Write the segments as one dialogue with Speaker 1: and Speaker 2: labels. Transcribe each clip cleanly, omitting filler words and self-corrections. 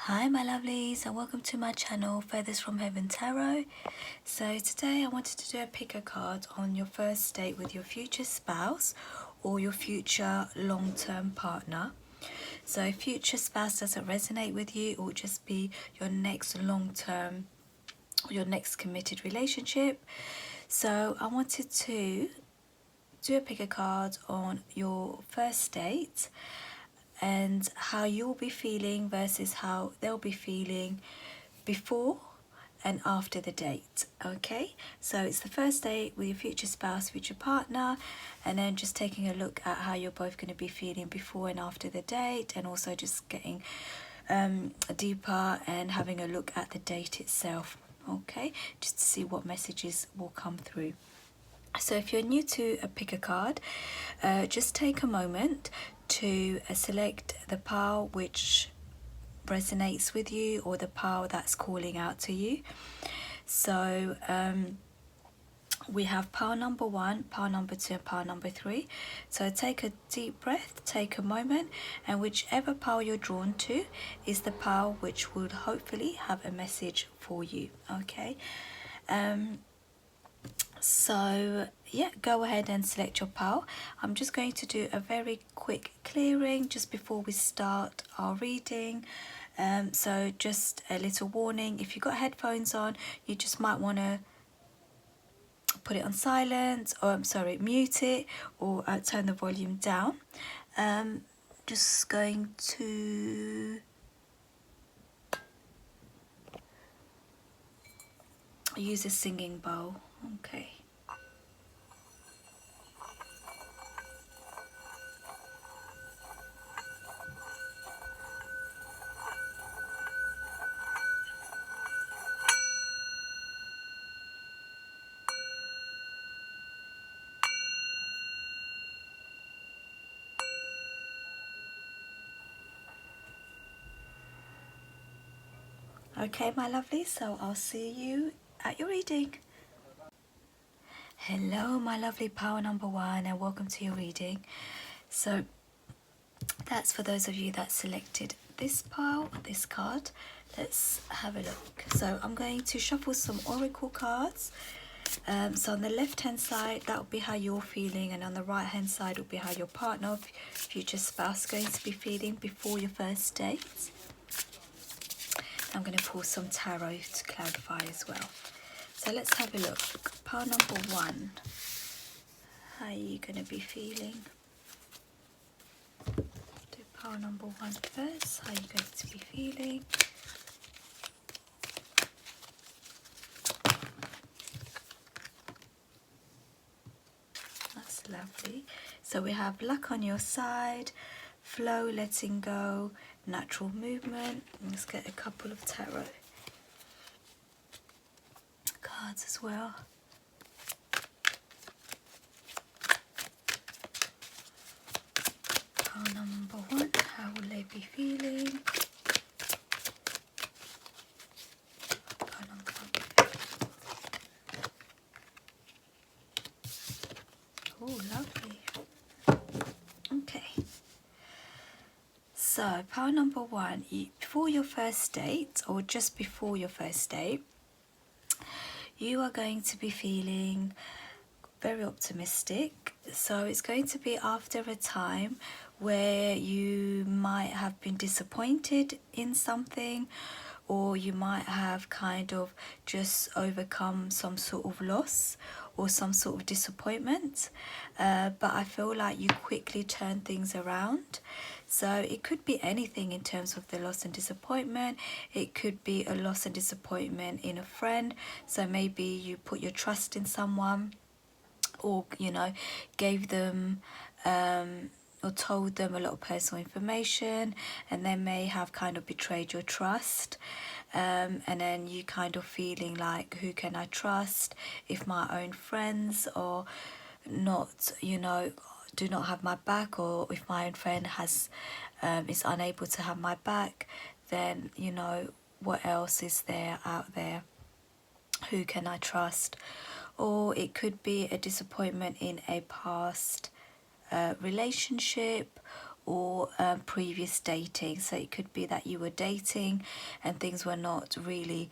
Speaker 1: Hi my lovelies, and welcome to my channel Feathers from Heaven Tarot. So today I wanted to do a pick a card on your first date with your future spouse or your future long-term partner. So if future spouse doesn't resonate with you, it will just be your next long-term, your next committed relationship. So I wanted to do a pick a card on your first date and how you'll be feeling versus how they'll be feeling before and after the date. Okay, so it's the first date with your future spouse, future partner, and then just taking a look at how you're both going to be feeling before and after the date, and also just getting deeper and having a look at the date itself. Okay, just to see what messages will come through. So if you're new to a pick a card, just take a moment to select the pile which resonates with you, or the pile that's calling out to you. So we have pile number 1, pile number 2, and pile number 3. So take a deep breath, take a moment, and whichever pile you're drawn to is the pile which would hopefully have a message for you. Okay, so yeah, go ahead and select your pile. I'm just going to do a very quick clearing just before we start our reading. So just a little warning, if you've got headphones on, you just might want to put it on silent, or I'm sorry, mute it, or turn the volume down. Just going to use a singing bowl. Okay. Okay, my lovely, so I'll see you at your reading. Hello, my lovely pile number 1, and welcome to your reading. So that's for those of you that selected this pile, this card. Let's have a look. So I'm going to shuffle some oracle cards. So on the left hand side, that will be how you're feeling, and on the right hand side will be how your partner, future spouse, is going to be feeling before your first date. I'm going to pull some tarot to clarify as well. So let's have a look. Pile number 1, how are you going to be feeling? Do pile number 1 first. How are you going to be feeling? That's lovely. So we have luck on your side, flow, letting go, natural movement. Let's get a couple of tarot cards as well. Pile number 1, how will they be feeling? Pile number 1. Oh, lovely. Okay. So, pile number 1, before your first date, or just before your first date, you are going to be feeling very optimistic. So it's going to be after a time where you might have been disappointed in something, or you might have kind of just overcome some sort of loss or some sort of disappointment, but I feel like you quickly turn things around. So it could be anything in terms of the loss and disappointment. It could be a loss and disappointment in a friend, so maybe you put your trust in someone, or you know, gave them or told them a lot of personal information, and they may have kind of betrayed your trust, and then you kind of feeling like, who can I trust if my own friends or not, you know, do not have my back, or if my own friend has is unable to have my back, then you know, what else is there out there? Who can I trust? Or it could be a disappointment in a past relationship, or previous dating. So it could be that you were dating and things were not really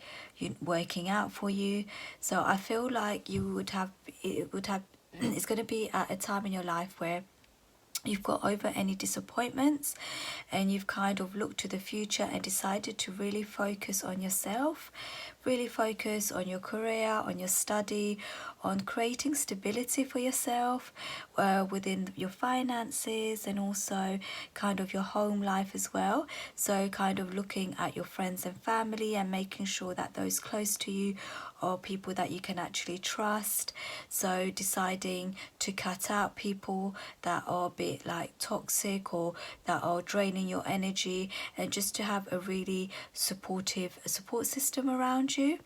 Speaker 1: working out for you. So I feel like it's going to be at a time in your life where you've got over any disappointments and you've kind of looked to the future and decided to really focus on yourself, really focus on your career, on your study, on creating stability for yourself within your finances, and also kind of your home life as well. So kind of looking at your friends and family and making sure that those close to you are people that you can actually trust. So deciding to cut out people that are a bit like toxic or that are draining your energy, and just to have a really supportive support system around you.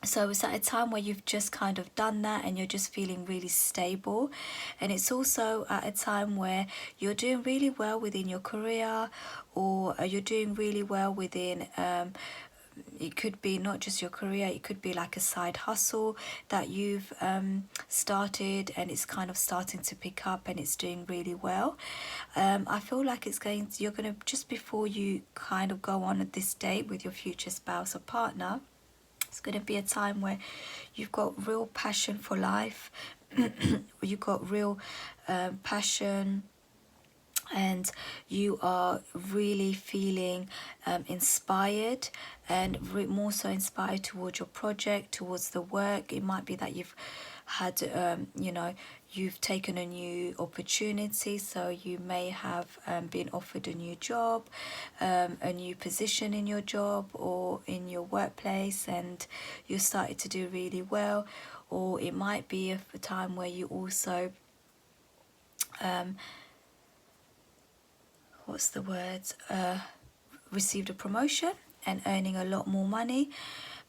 Speaker 1: So it's at a time where you've just kind of done that and you're just feeling really stable. And it's also at a time where you're doing really well within your career, or you're doing really well within it could be not just your career, it could be like a side hustle that you've started and it's kind of starting to pick up and it's doing really well. I feel like you're going to, just before you kind of go on this date with your future spouse or partner, it's going to be a time where you've got real passion for life. You've got real passion, and you are really feeling inspired, and more so inspired towards your project, towards the work. It might be that you've had you've taken a new opportunity, so you may have been offered a new job, a new position in your job or in your workplace, and you started to do really well. Or it might be a time where you also what's the word, received a promotion and earning a lot more money.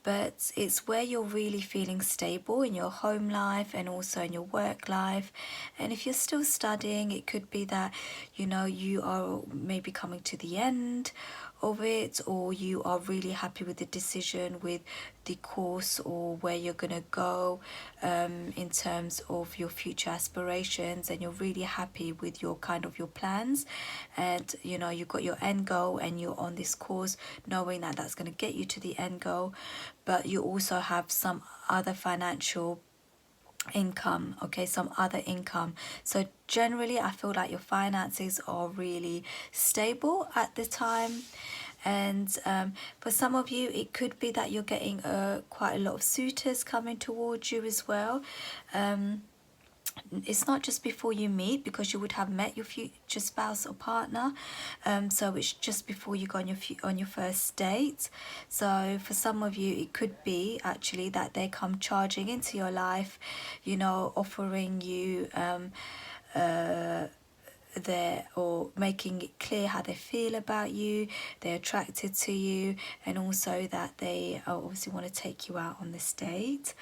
Speaker 1: But it's where you're really feeling stable in your home life and also in your work life. And if you're still studying, it could be that you are maybe coming to the end of it, or you are really happy with the decision with the course or where you're gonna go in terms of your future aspirations, and you're really happy with your plans, and you've got your end goal and you're on this course knowing that that's going to get you to the end goal. But you also have some other financial income, okay, some other income. So generally I feel like your finances are really stable at the time. And for some of you, it could be that you're getting quite a lot of suitors coming towards you as well. It's not just before you meet, because you would have met your future spouse or partner, so it's just before you go on your first date. So for some of you, it could be actually that they come charging into your life, offering you or making it clear how they feel about you, they're attracted to you, and also that they obviously want to take you out on this date.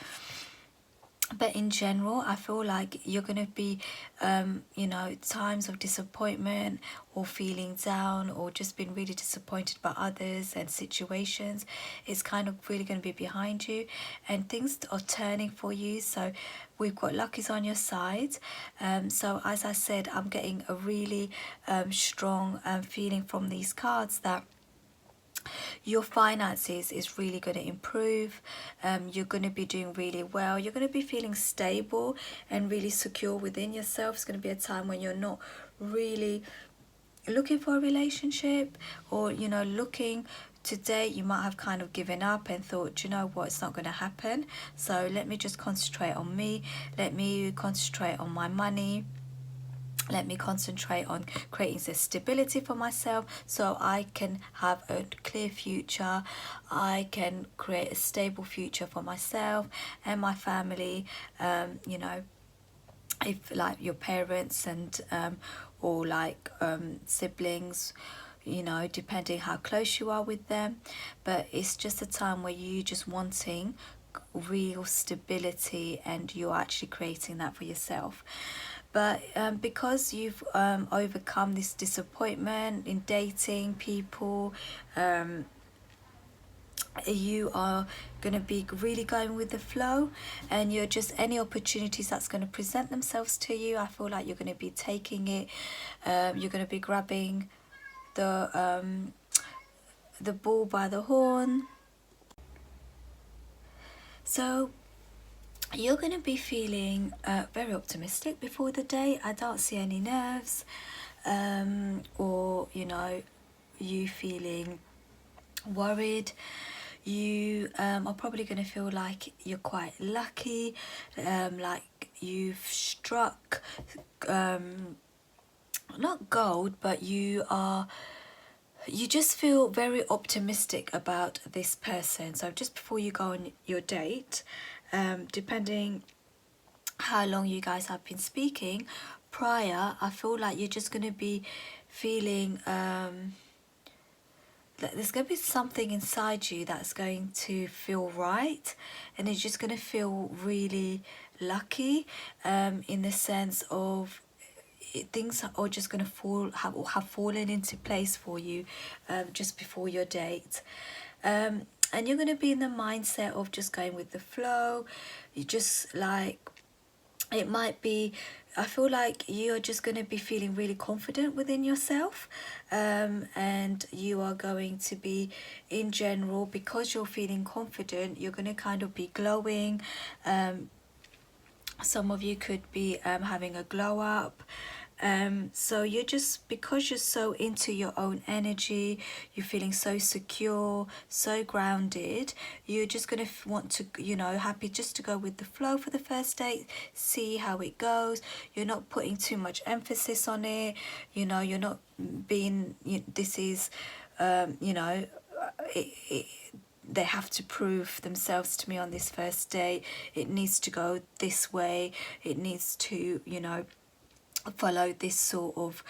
Speaker 1: But in general, I feel like you're going to be, times of disappointment or feeling down or just being really disappointed by others and situations. It's kind of really going to be behind you, and things are turning for you. So we've got luckies on your side. So as I said, I'm getting a really strong feeling from these cards that your finances is really going to improve. You're going to be doing really well. You're going to be feeling stable and really secure within yourself. It's going to be a time when you're not really looking for a relationship, or looking to date. You might have kind of given up and thought, what, it's not going to happen, so let me just concentrate on me, let me concentrate on my money, let me concentrate on creating the stability for myself so I can have a clear future. I can create a stable future for myself and my family. If like your parents and or like siblings, depending how close you are with them. But it's just a time where you just wanting real stability, and you're actually creating that for yourself. But because you've overcome this disappointment in dating people, you are going to be really going with the flow, and you're just, any opportunities that's going to present themselves to you, I feel like you're going to be taking it. You're going to be grabbing the bull by the horn. So you're going to be feeling very optimistic before the day. I don't see any nerves, or you know, you feeling worried. You are probably going to feel like you're quite lucky, like you've struck not gold, but you just feel very optimistic about this person. So just before you go on your date, depending how long you guys have been speaking prior, I feel like you're just going to be feeling there's going to be something inside you that's going to feel right, and it's just going to feel really lucky, in the sense of things are just going to have fallen into place for you, just before your date. And you're going to be in the mindset of just going with the flow. You just like, it might be, I feel like you're just going to be feeling really confident within yourself, and you are going to be, in general, because you're feeling confident, you're going to kind of be glowing. Some of you could be having a glow up. So you're just, because you're so into your own energy, you're feeling so secure, so grounded, you're just going to want to, you know, happy just to go with the flow for the first date, see how it goes. You're not putting too much emphasis on it, you know, you're not being, this is, you know, they have to prove themselves to me on this first date. It needs to go this way. It needs to, you know, follow this sort of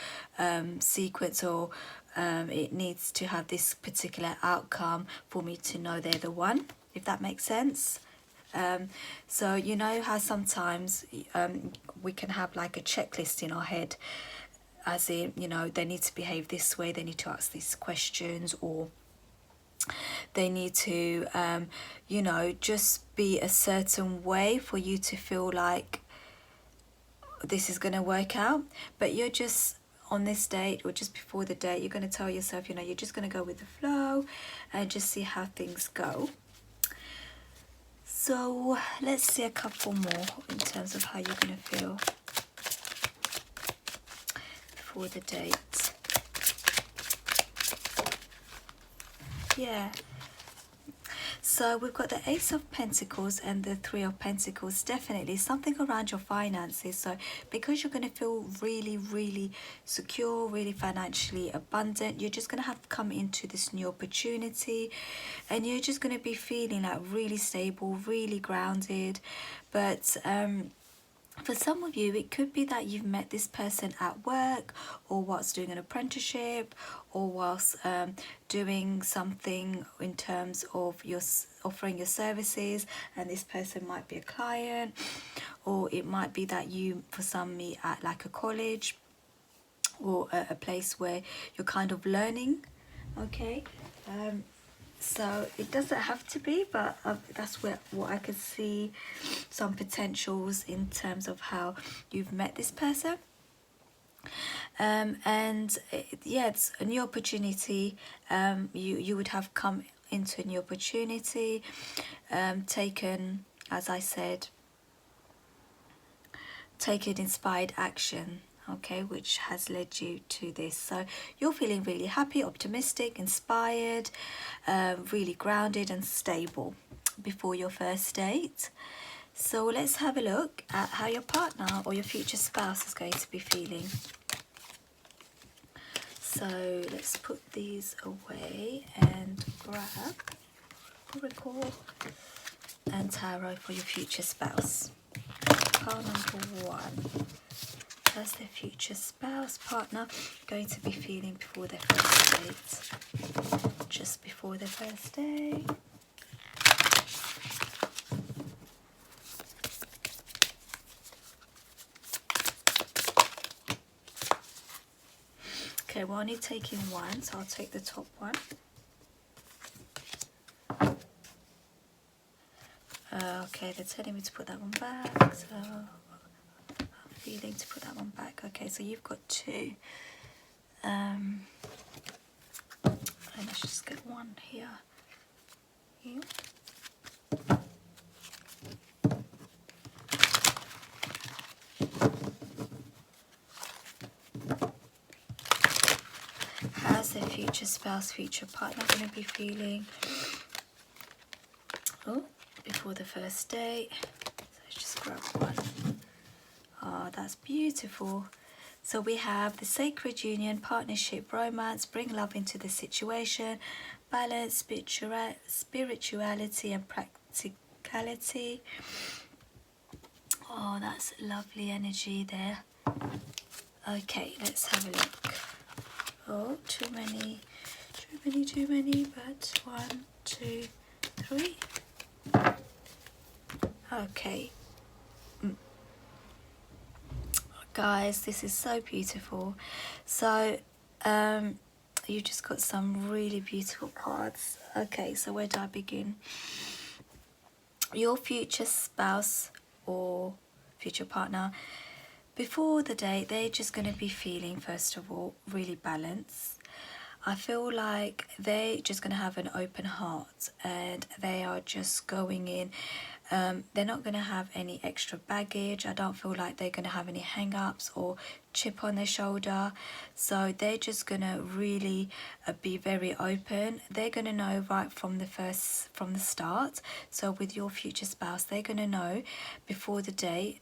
Speaker 1: sequence, or it needs to have this particular outcome for me to know they're the one, if that makes sense. So you know how sometimes we can have like a checklist in our head, as in, you know, they need to behave this way, they need to ask these questions, or they need to you know, just be a certain way for you to feel like this is going to work out. But you're just, on this date or just before the date, you're going to tell yourself, you know, you're just going to go with the flow and just see how things go. So let's see a couple more in terms of how you're going to feel before the date. Yeah. So we've got the Ace of Pentacles and the Three of Pentacles. Definitely something around your finances. So because you're going to feel really, really secure, really financially abundant, you're just going to have come into this new opportunity, and you're just going to be feeling like really stable, really grounded. But for some of you, it could be that you've met this person at work, or whilst doing an apprenticeship, or whilst doing something in terms of your offering your services, and this person might be a client. Or it might be that you, for some, meet at like a college, or a place where you're kind of learning. Okay, so it doesn't have to be, but that's what I could see, some potentials in terms of how you've met this person. And yeah, it's a new opportunity. You would have come into a new opportunity, taken, as I said, taken inspired action, okay, which has led you to this. So you're feeling really happy, optimistic, inspired, really grounded and stable before your first date. So let's have a look at how your partner or your future spouse is going to be feeling. So let's put these away and grab Oracle and Tarot for your future spouse. Card number 1. How's their future spouse, partner going to be feeling before their first date? Just before their first date. Okay, we're only taking one, so I'll take the top one. Okay, they're telling me to put that one back, so I'm feeling to put that one back. Okay, so you've got two. Let's just get one here. Here. How's their future spouse, future partner going to be feeling? Oh, before the first date. So let's just grab one. Oh, that's beautiful. So we have the sacred union, partnership, romance, bring love into the situation, balance, spirituality and practicality. Oh, that's lovely energy there. Okay, let's have a look. Oh, too many, but 1, 2, 3. Okay. Guys, this is so beautiful. So you just got some really beautiful cards. Okay, so where do I begin? Your future spouse or future partner, before the date, they're just going to be feeling, first of all, really balanced. I feel like they're just going to have an open heart, and they are just going in. They're not going to have any extra baggage. I don't feel like they're going to have any hang-ups or chip on their shoulder. So they're just going to really be very open. They're going to know right from the start. So with your future spouse, they're going to know before the date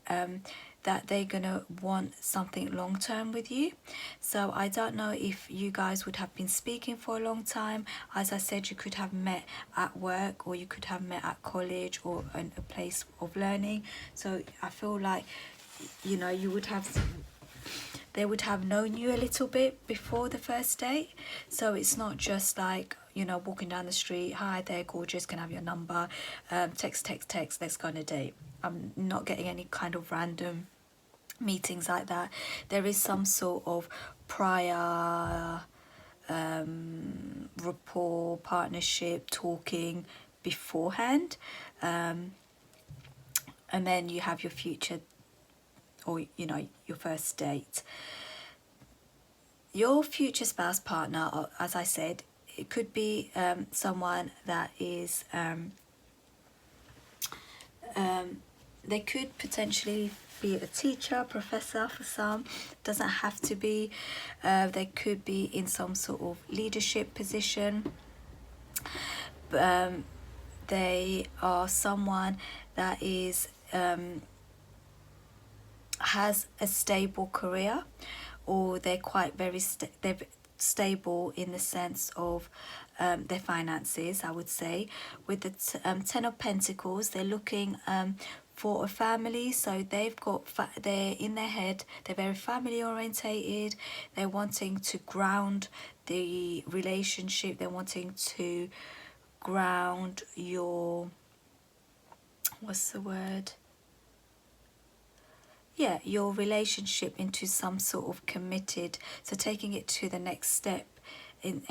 Speaker 1: that they're going to want something long-term with you. So I don't know if you guys would have been speaking for a long time. As I said, you could have met at work, or you could have met at college, or in a place of learning. So I feel like, you know, they would have known you a little bit before the first date. So it's not just like, you know, walking down the street, hi there, gorgeous, can I have your number, text, let's go on a date. I'm not getting any kind of random meetings like that. There is some sort of prior rapport, partnership, talking beforehand, and then you have your future, or you know, your first date. Your future spouse, partner, as I said, it could be someone that is they could potentially be a teacher, professor for some. Doesn't have to be. They could be in some sort of leadership position. They are someone that is has a stable career, or they're quite they're stable in the sense of their finances, I would say. With the Ten of Pentacles, they're looking for a family. So they've got they're in their head, they're very family orientated. They're wanting to ground the relationship. They're wanting to ground your, what's the word, yeah, your relationship into some sort of committed, so taking it to the next step and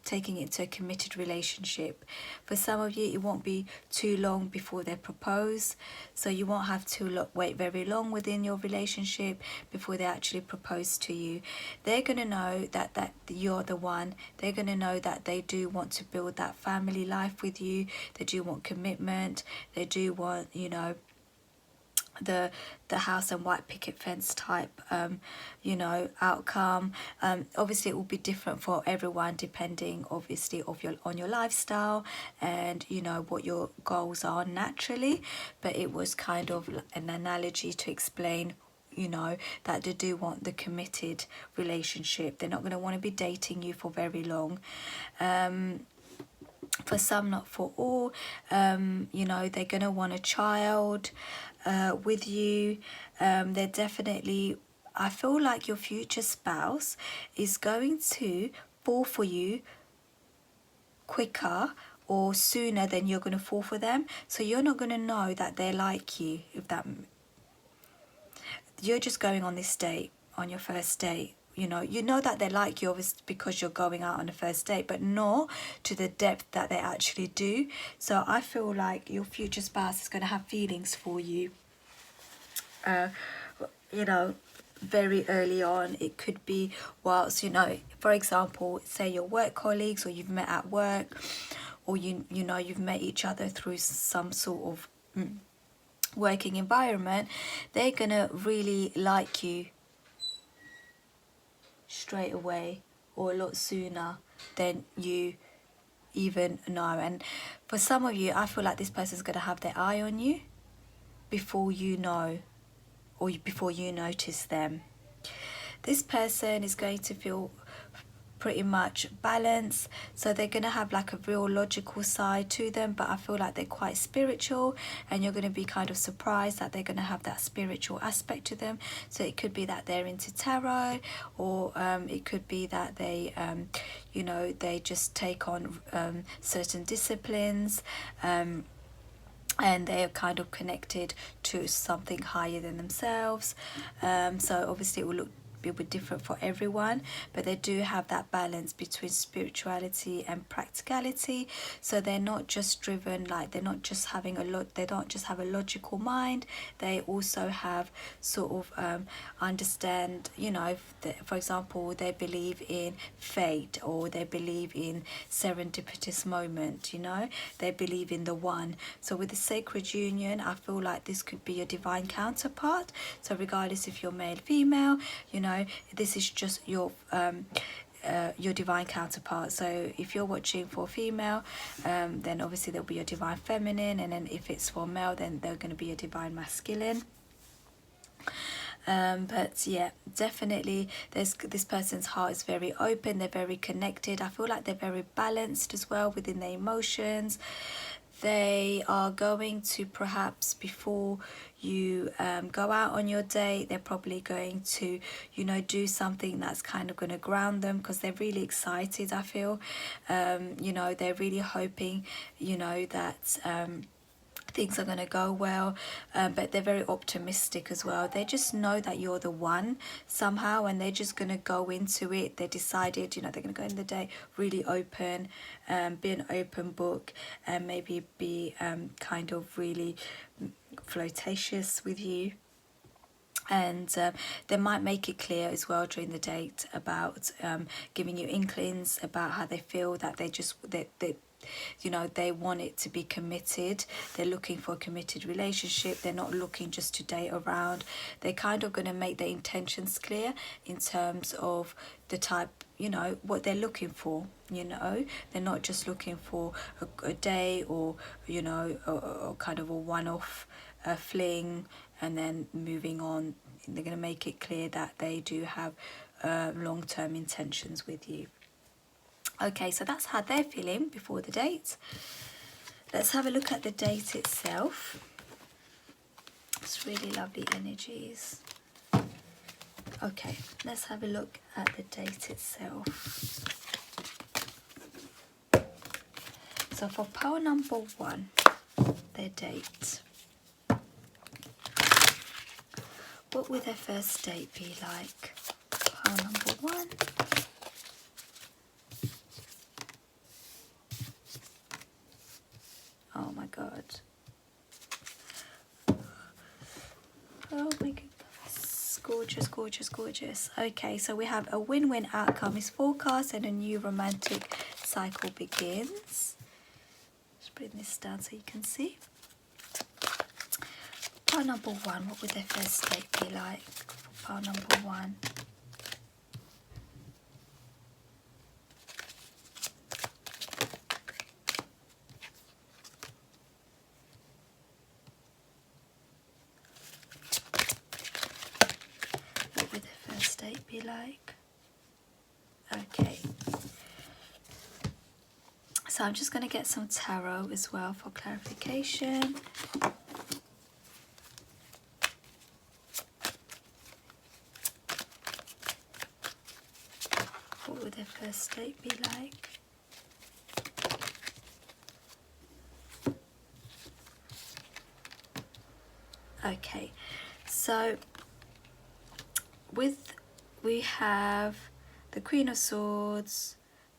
Speaker 1: taking it to a committed relationship. For some of you, it won't be too long before they propose, so you won't have to wait very long within your relationship before they actually propose to you. They're going to know that you're the one. They're going to know that they do want to build that family life with you. They do want commitment. They do want, you know, the house and white picket fence type you know, outcome. Obviously it will be different for everyone, depending obviously on your lifestyle and, you know, what your goals are naturally. But it was kind of an analogy to explain, you know, that they do want the committed relationship. They're not going to want to be dating you for very long. For some, not for all, you know, they're going to want a child with you. They're definitely, I feel like your future spouse is going to fall for you quicker or sooner than you're going to fall for them. So you're not going to know that they like you, if that, you're just going on this date, on your first date, you know that they like you obviously because you're going out on a first date, but not to the depth that they actually do. So I feel like your future spouse is going to have feelings for you, you know, very early on. It could be whilst, you know, for example, say your work colleagues, or you've met at work, or you know you've met each other through some sort of working environment. They're gonna really like you straight away, or a lot sooner than you even know. And for some of you, I feel like this person's gonna have their eye on you before you know, or before you notice them. This person is going to feel pretty much balanced, so they're going to have like a real logical side to them, but I feel like they're quite spiritual, and you're going to be kind of surprised that they're going to have that spiritual aspect to them. So it could be that they're into tarot, or it could be that they you know, they just take on certain disciplines, and they are kind of connected to something higher than themselves. So obviously it will look a bit different for everyone, but they do have that balance between spirituality and practicality. So they're not just driven, like they're not just having they don't just have a logical mind. They also have sort of understand, you know, for example, they believe in fate, or they believe in serendipitous moment, you know, they believe in the one. So with the sacred union, I feel like this could be a divine counterpart. So regardless if you're male, female, you know, this is just your divine counterpart. So if you're watching for female, then obviously there'll be a divine feminine, and then if it's for male, then there's going to be a divine masculine. But yeah, definitely this person's heart is very open, they're very connected. I feel like they're very balanced as well within their emotions. They are going to, perhaps before you go out on your date, they're probably going to, you know, do something that's kind of going to ground them, because they're really excited, I feel. You know, they're really hoping, you know, that things are going to go well, but they're very optimistic as well. They just know that you're the one somehow, and they're just going to go into it. They decided, you know, they're going to go in the day really open, be an open book, and maybe be kind of really flirtatious with you. And they might make it clear as well during the date about giving you inklings about how they feel, that they just they you know, they want it to be committed. They're looking for a committed relationship. They're not looking just to date around. They're kind of going to make their intentions clear in terms of the type, you know, what they're looking for. You know, they're not just looking for a day, or, you know, or kind of a one-off fling and then moving on. They're going to make it clear that they do have long-term intentions with you. Okay, so that's how they're feeling before the date. Let's have a look at the date itself. It's really lovely energies. Okay, let's have a look at the date itself. So for pile number 1, their date. What would their first date be like? Pile number 1. Oh my god. Oh my goodness. Gorgeous, gorgeous, gorgeous. Okay, so we have a win-win outcome is forecast, and a new romantic cycle begins. Just bring this down so you can see. Pile number 1, what would their first date be like for pile number 1? What would their first date be like? Okay. So I'm just going to get some tarot as well for clarification. What would their first date be like? Okay, so with we have the Queen of Swords,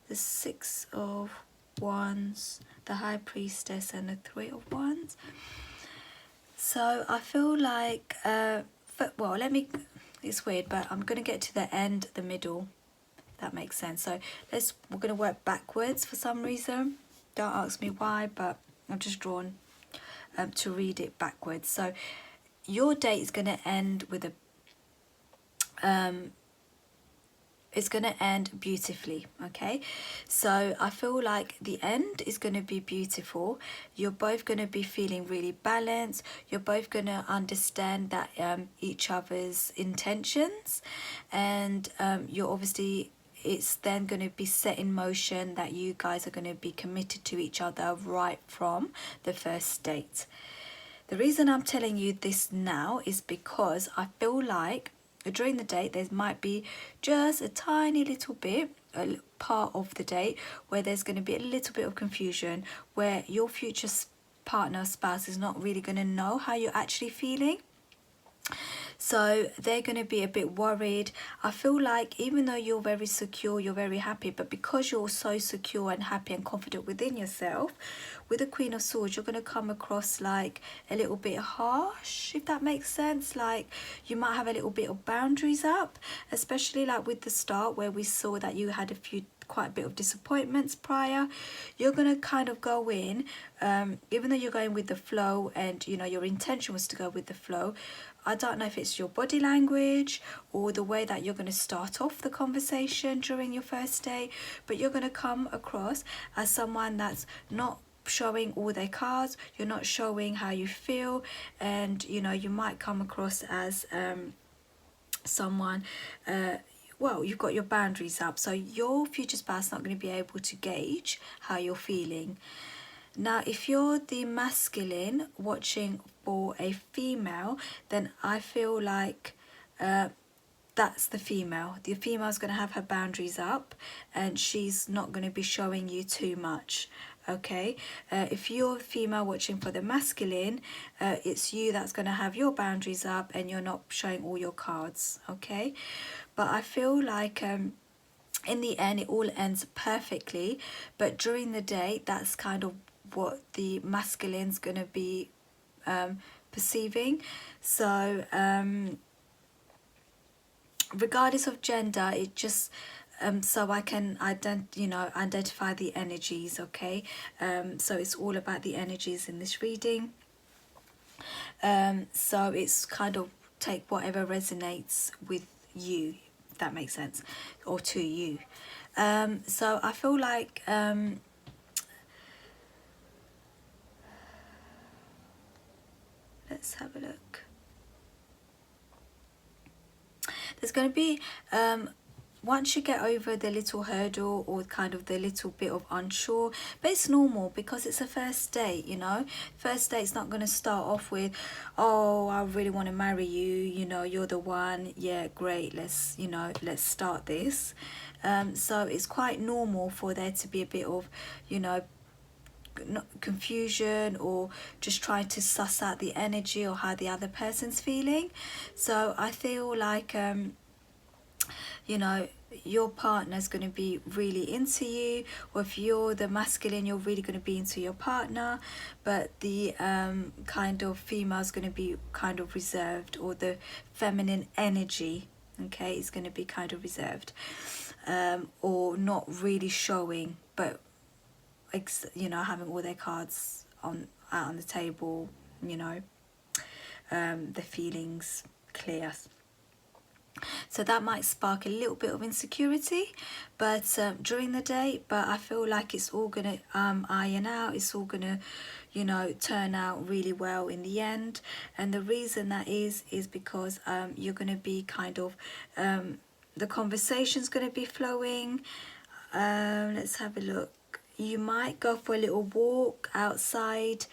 Speaker 1: the Six of Wands, the High Priestess, and the Three of Wands. So I feel like, well, it's weird, but I'm going to get to the end, the middle, if that makes sense. So we're going to work backwards for some reason. Don't ask me why, but I'm just drawn to read it backwards. So your date is going to end with a it's going to end beautifully. Okay, so I feel like the end is going to be beautiful. You're both going to be feeling really balanced. You're both going to understand that each other's intentions, and you're obviously, it's then going to be set in motion that you guys are going to be committed to each other right from the first date. The reason I'm telling you this now is because I feel like during the date there might be just a tiny little bit, a part of the date where there's going to be a little bit of confusion, where your future partner, spouse, is not really going to know how you're actually feeling. So they're going to be a bit worried. I feel like even though you're very secure, you're very happy, but because you're so secure and happy and confident within yourself, with the Queen of Swords, you're going to come across like a little bit harsh, if that makes sense. Like you might have a little bit of boundaries up, especially like with the start where we saw that you had quite a bit of disappointments prior. You're going to kind of go in, even though you're going with the flow and you know your intention was to go with the flow. I don't know if it's your body language or the way that you're going to start off the conversation during your first date, but you're going to come across as someone that's not showing all their cards. You're not showing how you feel, and you know you might come across as someone well, you've got your boundaries up, so your future spouse is not going to be able to gauge how you're feeling. Now, if you're the masculine watching for a female, then I feel like that's the female. The female's going to have her boundaries up and she's not going to be showing you too much. Okay, if you're female watching for the masculine, it's you that's going to have your boundaries up and you're not showing all your cards. Okay, but I feel like in the end it all ends perfectly, but during the day that's kind of what the masculine's going to be perceiving. So regardless of gender, it just so I can identify the energies. Okay, so it's all about the energies in this reading. So it's kind of take whatever resonates with you, if that makes sense, or to you. So I feel like let's have a look. There's going to be once you get over the little hurdle or kind of the little bit of unsure, but it's normal because it's a first date, you know. First date's not going to start off with, oh, I really want to marry you, you know, you're the one, yeah, great, let's start this. So it's quite normal for there to be a bit of, you know, confusion or just trying to suss out the energy or how the other person's feeling. So I feel like you know, your partner's going to be really into you, or if you're the masculine, you're really going to be into your partner, but the kind of female's going to be kind of reserved, or the feminine energy, okay, is going to be kind of reserved, or not really showing, but you know, having all their cards out on the table, you know, the feelings clear. So that might spark a little bit of insecurity, but during the day, but I feel like it's all gonna iron out. It's all gonna, you know, turn out really well in the end. And the reason that is because you're gonna be kind of the conversation's gonna be flowing. Let's have a look. You might go for a little walk outside.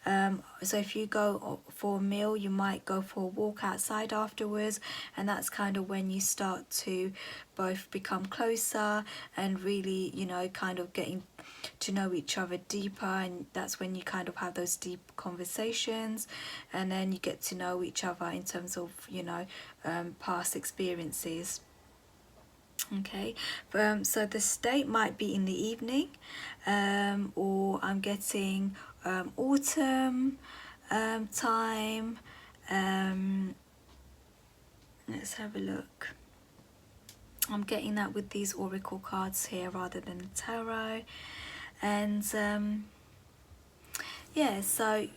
Speaker 1: So if you go for a meal, you might go for a walk outside afterwards, and that's kind of when you start to both become closer and really, you know, kind of getting to know each other deeper, and that's when you kind of have those deep conversations, and then you get to know each other in terms of, you know, past experiences. Okay, so the state might be in the evening, or I'm getting autumn time. Let's have a look. I'm getting that with these oracle cards here rather than the tarot. And yeah, so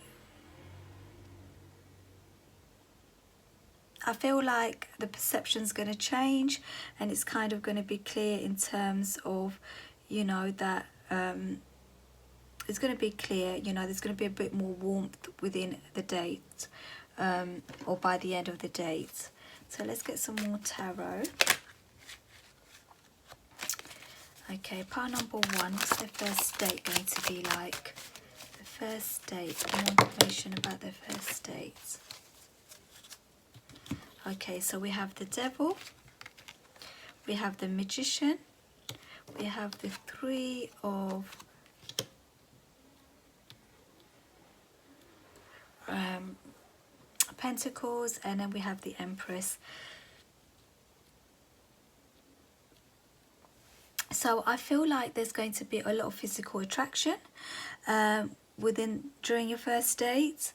Speaker 1: I feel like the perception's going to change, and it's kind of going to be clear in terms of, you know, that it's going to be clear, you know, there's going to be a bit more warmth within the date, or by the end of the date. So let's get some more tarot. Okay, pile number one, what's their first date going to be like? The first date, more information about their first date. Okay, so we have the Devil, we have the Magician, we have the Three of Pentacles, and then we have the Empress. So I feel like there's going to be a lot of physical attraction during your first date.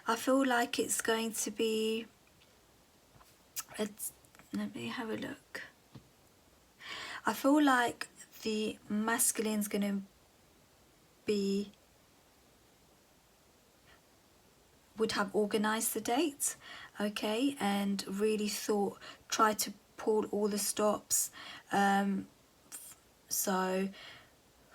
Speaker 1: I feel like it's going to be, let me have a look. I feel like the masculine's going to would have organized the date, okay, and really try to pull all the stops, so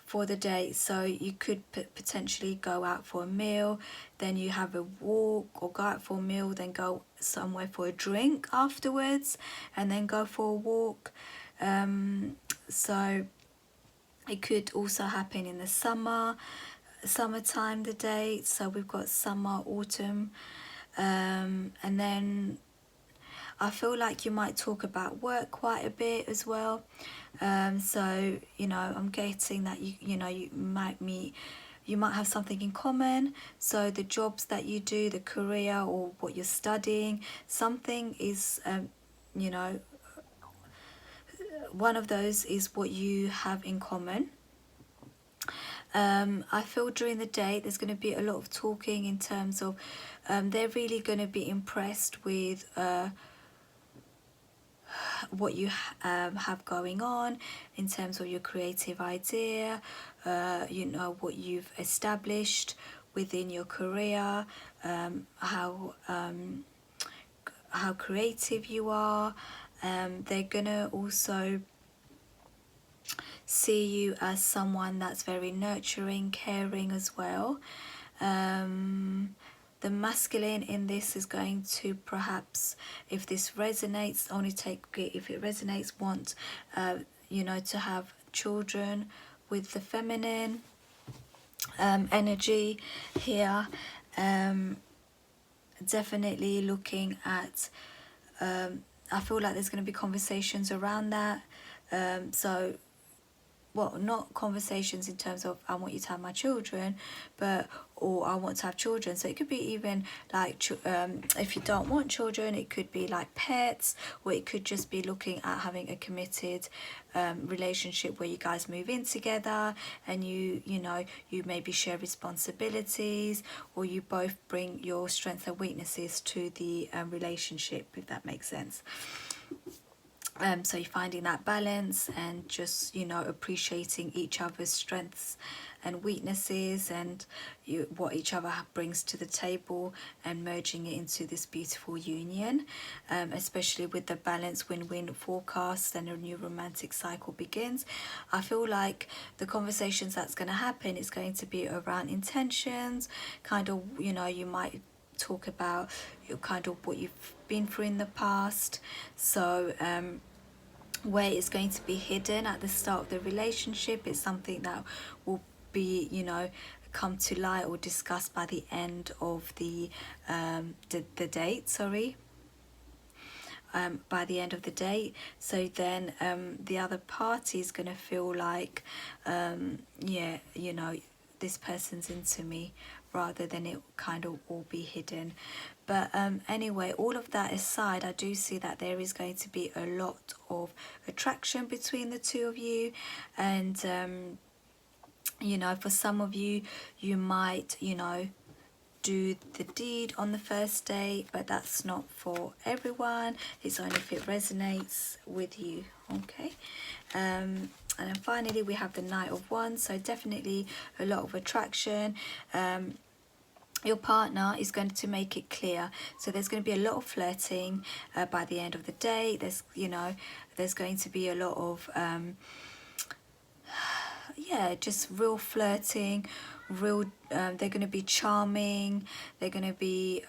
Speaker 1: for the date. So you could potentially go out for a meal, then you have a walk, or go out for a meal, then go somewhere for a drink afterwards, and then go for a walk. So it could also happen in the summertime, the date. So we've got summer, autumn, and then I feel like you might talk about work quite a bit as well. So, you know, I'm getting that you might have something in common. So the jobs that you do, the career, or what you're studying, something is, you know, one of those is what you have in common. I feel during the day there's going to be a lot of talking in terms of they're really going to be impressed with what you have going on in terms of your creative idea, you know, what you've established within your career, how creative you are. They're gonna also see you as someone that's very nurturing, caring as well. The masculine in this is going to, perhaps, if this resonates, only take it if it resonates, want you know, to have children with the feminine energy here. Definitely looking at, I feel like there's going to be conversations around that. So, well, not conversations in terms of I want you to have my children, or I want to have children. So it could be even like, if you don't want children, it could be like pets, or it could just be looking at having a committed relationship where you guys move in together, and you know, you maybe share responsibilities, or you both bring your strengths and weaknesses to the relationship, if that makes sense. So you're finding that balance, and just, you know, appreciating each other's strengths and weaknesses, and what each other brings to the table, and merging it into this beautiful union, especially with the balance win-win forecast, and a new romantic cycle begins. I feel like the conversations that's going to happen is going to be around intentions, kind of, you know, you might talk about kind of what you've been through in the past. So where it's going to be hidden at the start of the relationship, it's something that will be, you know, come to light or discussed by the end of the date, sorry. By the end of the date. So then the other party is going to feel like, yeah, you know, this person's into me, rather than it kind of all be hidden. But anyway, all of that aside, I do see that there is going to be a lot of attraction between the two of you. And you know, for some of you, you might, you know, do the deed on the first date, but that's not for everyone. It's only if it resonates with you. Okay. And then finally we have the Knight of Wands, so definitely a lot of attraction. Your partner is going to make it clear, so there's going to be a lot of flirting by the end of the day. There's, you know, there's going to be a lot of yeah, just real flirting, real they're going to be charming, they're going to be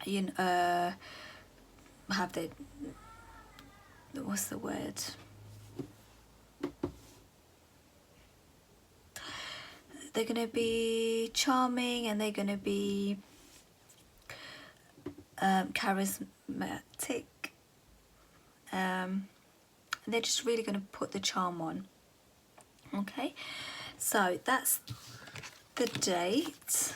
Speaker 1: you know, have the, what's the word, they're going to be charming, and they're going to be charismatic. They're just really going to put the charm on. Okay, so that's the date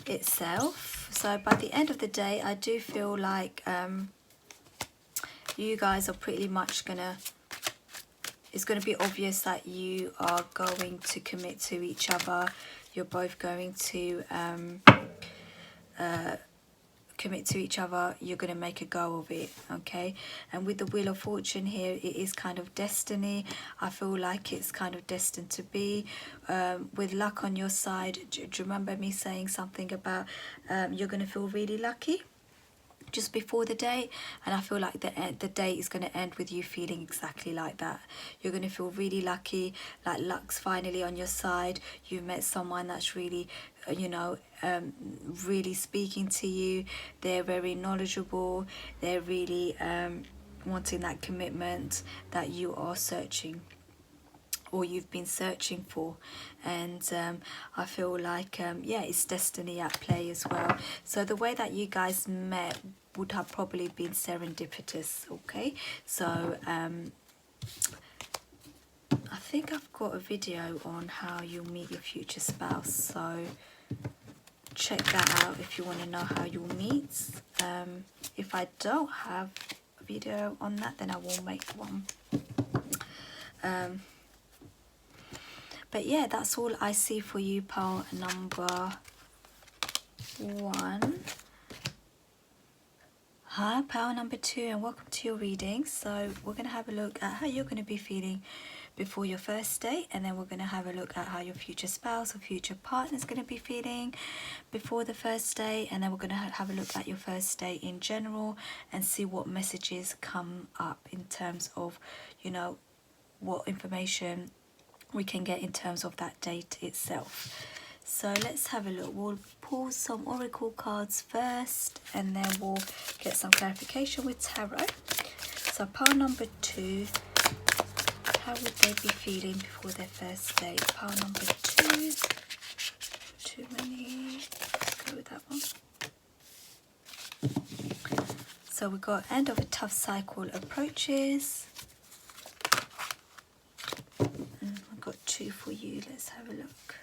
Speaker 1: itself. So by the end of the day, I do feel like you guys are pretty much gonna, it's going to be obvious that you are going to commit to each other. You're both going to commit to each other. You're going to make a go of it. Okay, and with the Wheel of Fortune here, it is kind of destiny. I feel like it's kind of destined to be. With luck on your side, do you remember me saying something about you're going to feel really lucky just before the date? And I feel like the date is going to end with you feeling exactly like that. You're going to feel really lucky, like luck's finally on your side. You've met someone that's really, you know, really speaking to you. They're very knowledgeable. They're really wanting that commitment that you are searching, or you've been searching for. And I feel like yeah, it's destiny at play as well. So the way that you guys met would have probably been serendipitous. Okay, so I think I've got a video on how you'll meet your future spouse, so check that out if you want to know how you'll meet. If I don't have a video on that, then I will make one. But yeah, that's all I see for you, pile number 1. Hi, pile number 2, and welcome to your reading. So we're going to have a look at how you're going to be feeling before your first date, and then we're going to have a look at how your future spouse or future partner is going to be feeling before the first date, and then we're going to have a look at your first date in general and see what messages come up in terms of, you know, what information we can get in terms of that date itself. So let's have a look. We'll pull some oracle cards first, and then we'll get some clarification with tarot. So pile number 2, how would they be feeling before their first date? Pile number 2, too many, let's go with that one. So we've got end of a tough cycle approaches. I've got 2 for you. Let's have a look.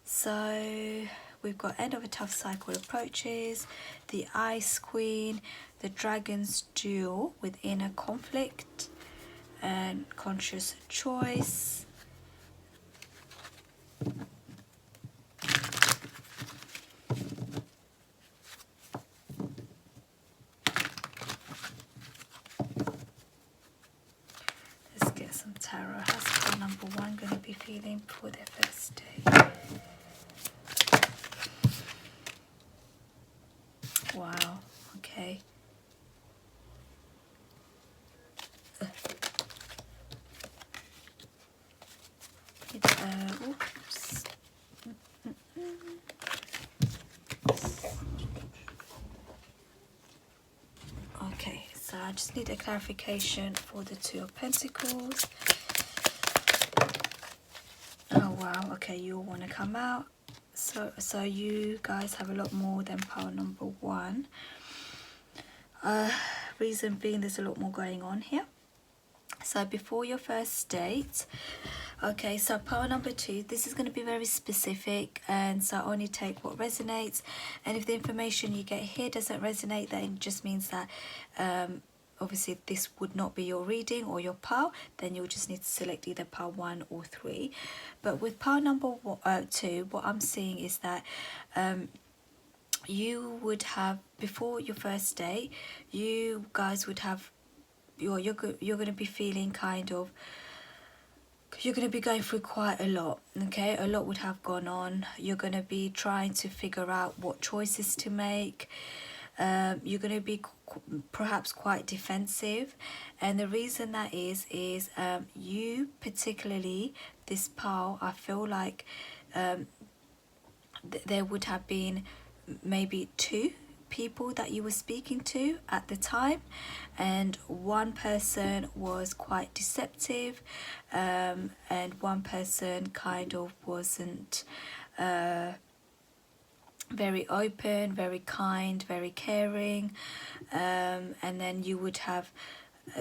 Speaker 1: So we've got end of a tough cycle approaches, the Ice Queen, the Dragon's Duel with inner conflict and conscious choice. Let's get some tarot. How's pile number 1 going to be feeling before their first date? Wow, okay. Oops. Okay, so I just need a clarification for the 2 of Pentacles. Oh wow, okay, you all want to come out. So you guys have a lot more than pile number 1. Reason being, there's a lot more going on here. So before your first date, Okay, so pile number 2, this is going to be very specific, and so only take what resonates. And if the information you get here doesn't resonate, then it just means that obviously this would not be your reading or your pile. Then you'll just need to select either pile 1 or 3. But with pile number 2, what I'm seeing is that you would have, before your first date, you guys would have, you're going to be feeling kind of, you're going to be going through quite a lot. Okay, a lot would have gone on. You're going to be trying to figure out what choices to make. You're going to be perhaps quite defensive, and the reason that is you, particularly this pile, I feel like there would have been maybe 2 people that you were speaking to at the time, and one person was quite deceptive, and one person kind of wasn't very open, very kind, very caring, and then you would have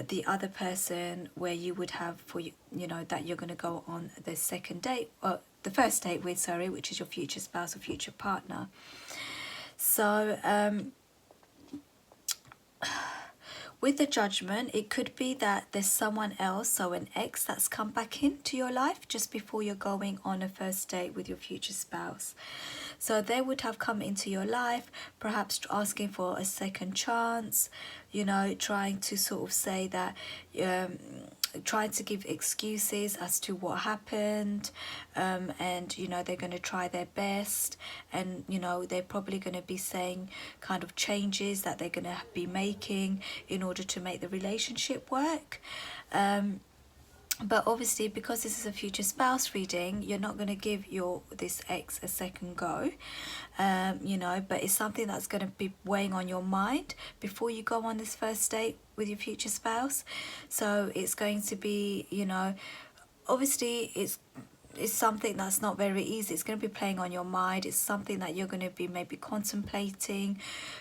Speaker 1: the other person where you would have, for you know, that you're going to go on the second date, or the first date with, sorry, which is your future spouse or future partner. So with the Judgment, it could be that there's someone else, so an ex, that's come back into your life just before you're going on a first date with your future spouse. So they would have come into your life, perhaps asking for a second chance, you know, trying to sort of say that, trying to give excuses as to what happened, and you know, they're going to try their best, and you know, they're probably going to be saying kind of changes that they're going to be making in order to make the relationship work. But obviously, because this is a future spouse reading, you're not going to give this ex a second go, you know, but it's something that's going to be weighing on your mind before you go on this first date with your future spouse. So it's going to be, you know, obviously it's something that's not very easy. It's going to be playing on your mind. It's something that you're going to be maybe contemplating.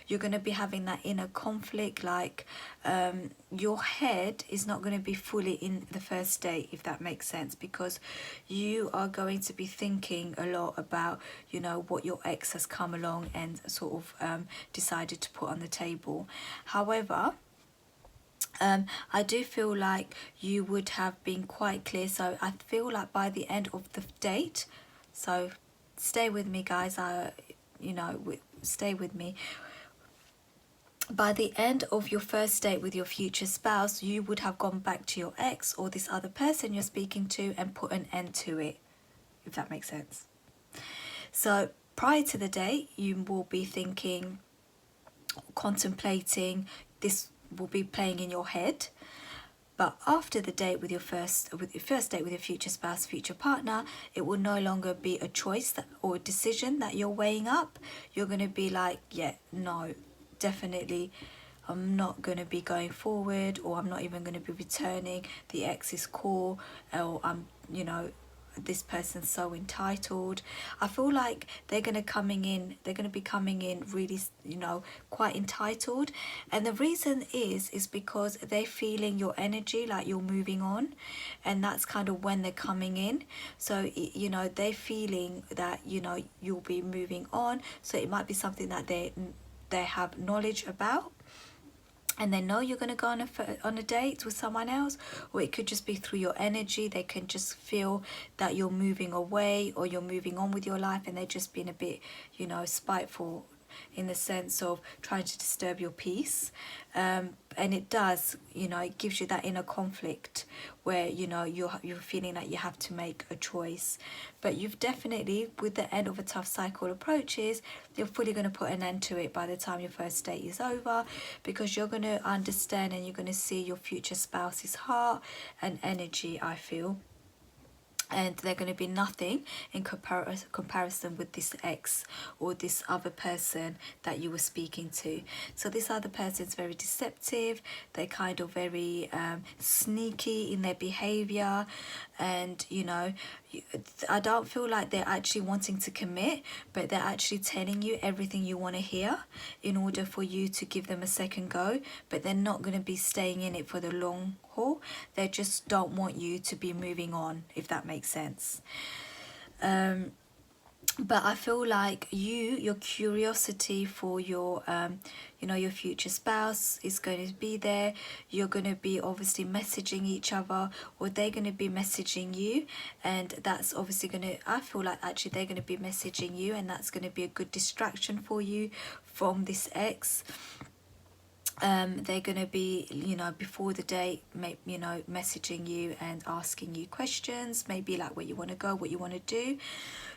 Speaker 1: You're going to be having that inner conflict, like your head is not going to be fully in the first date, if that makes sense, because you are going to be thinking a lot about, you know, what your ex has come along and sort of decided to put on the table. However, I do feel like you would have been quite clear. So I feel like by the end of the date, so stay with me guys, you know, stay with me. By the end of your first date with your future spouse, you would have gone back to your ex or this other person you're speaking to and put an end to it, if that makes sense. So prior to the date, you will be thinking, contemplating, this will be playing in your head. But after the date with your first date with your future spouse, future partner, it will no longer be a choice or a decision that you're weighing up. You're going to be like, yeah, no, definitely I'm not going to be going forward, or I'm not even going to be returning the ex's call, or I'm, you know, this person's so entitled. I feel like they're going to be coming in really, you know, quite entitled, and the reason is because they're feeling your energy, like you're moving on, and that's kind of when they're coming in. So you know, they're feeling that, you know, you'll be moving on, so it might be something that they have knowledge about, and they know you're going to go on a date with someone else, or it could just be through your energy. They can just feel that you're moving away or you're moving on with your life, and they're just being a bit, you know, spiteful in the sense of trying to disturb your peace. And it does, you know, it gives you that inner conflict where, you know, you're feeling like you have to make a choice. But you've definitely, with the end of a tough cycle approaches, you're fully going to put an end to it by the time your first date is over, because you're going to understand and you're going to see your future spouse's heart and energy, I feel. And they're going to be nothing in comparison with this ex or this other person that you were speaking to. So this other person is very deceptive. They're kind of very sneaky in their behavior, and you know, I don't feel like they're actually wanting to commit, but they're actually telling you everything you want to hear in order for you to give them a second go. But they're not going to be staying in it for the long haul. people. They just don't want you to be moving on, if that makes sense. But I feel like your curiosity for your you know, your future spouse is going to be there. You're going to be obviously messaging each other, or they're going to be messaging you, and that's obviously going to, I feel like actually they're going to be messaging you, and that's going to be a good distraction for you from this ex. They're going to be, you know, before the date, you know, messaging you and asking you questions, maybe like where you want to go, what you want to do.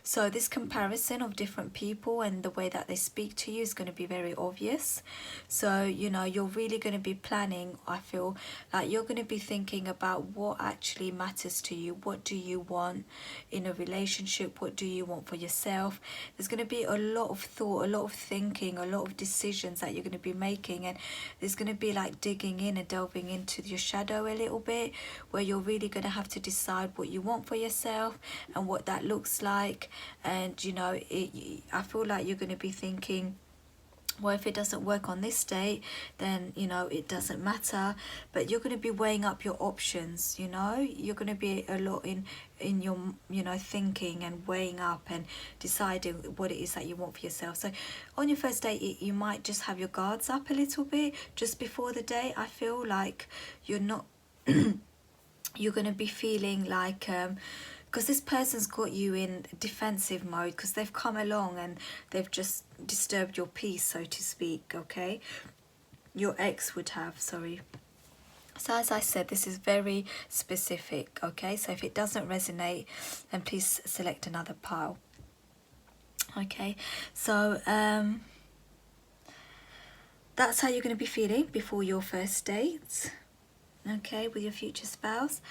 Speaker 1: So this comparison of different people and the way that they speak to you is going to be very obvious. So, you know, you're really going to be planning, I feel like you're going to be thinking about what actually matters to you. What do you want in a relationship? What do you want for yourself? There's going to be a lot of thought, a lot of thinking, a lot of decisions that you're going to be making, and there's going to be like digging in and delving into your shadow a little bit, where you're really going to have to decide what you want for yourself and what that looks like. And you know, I feel like you're going to be thinking, well, if it doesn't work on this date, then, you know, it doesn't matter. But you're going to be weighing up your options, you know. You're going to be a lot in your, you know, thinking and weighing up and deciding what it is that you want for yourself. So on your first date, you might just have your guards up a little bit just before the date. I feel like you're not you're going to be feeling like because this person's got you in defensive mode, because they've come along and they've just disturbed your peace, so to speak. Okay, your ex would have, sorry. So as I said, this is very specific. Okay, so if it doesn't resonate, then please select another pile. Okay, so that's how you're going to be feeling before your first date, okay, with your future spouse.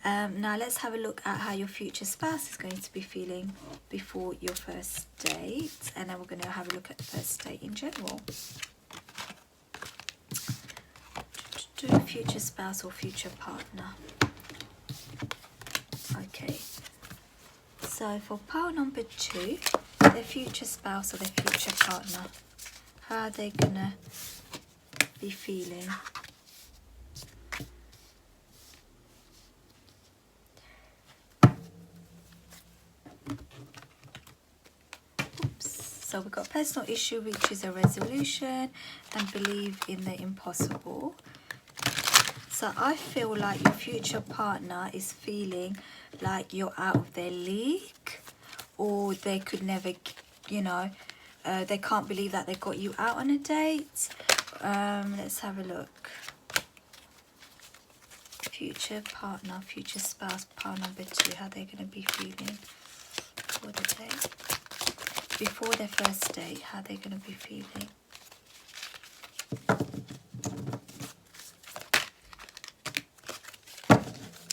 Speaker 1: Now let's have a look at how your future spouse is going to be feeling before your first date, and then we're going to have a look at the first date in general. Do future spouse or future partner. Okay, so for pile number 2, their future spouse or their future partner, how are they gonna be feeling? So we've got personal issue, which is a resolution, and believe in the impossible. So I feel like your future partner is feeling like you're out of their league, or they could never, you know, they can't believe that they got you out on a date. Let's have a look. Future partner, future spouse, pile number 2, how they're going to be feeling for the date. Before their first date, how they're going to be feeling.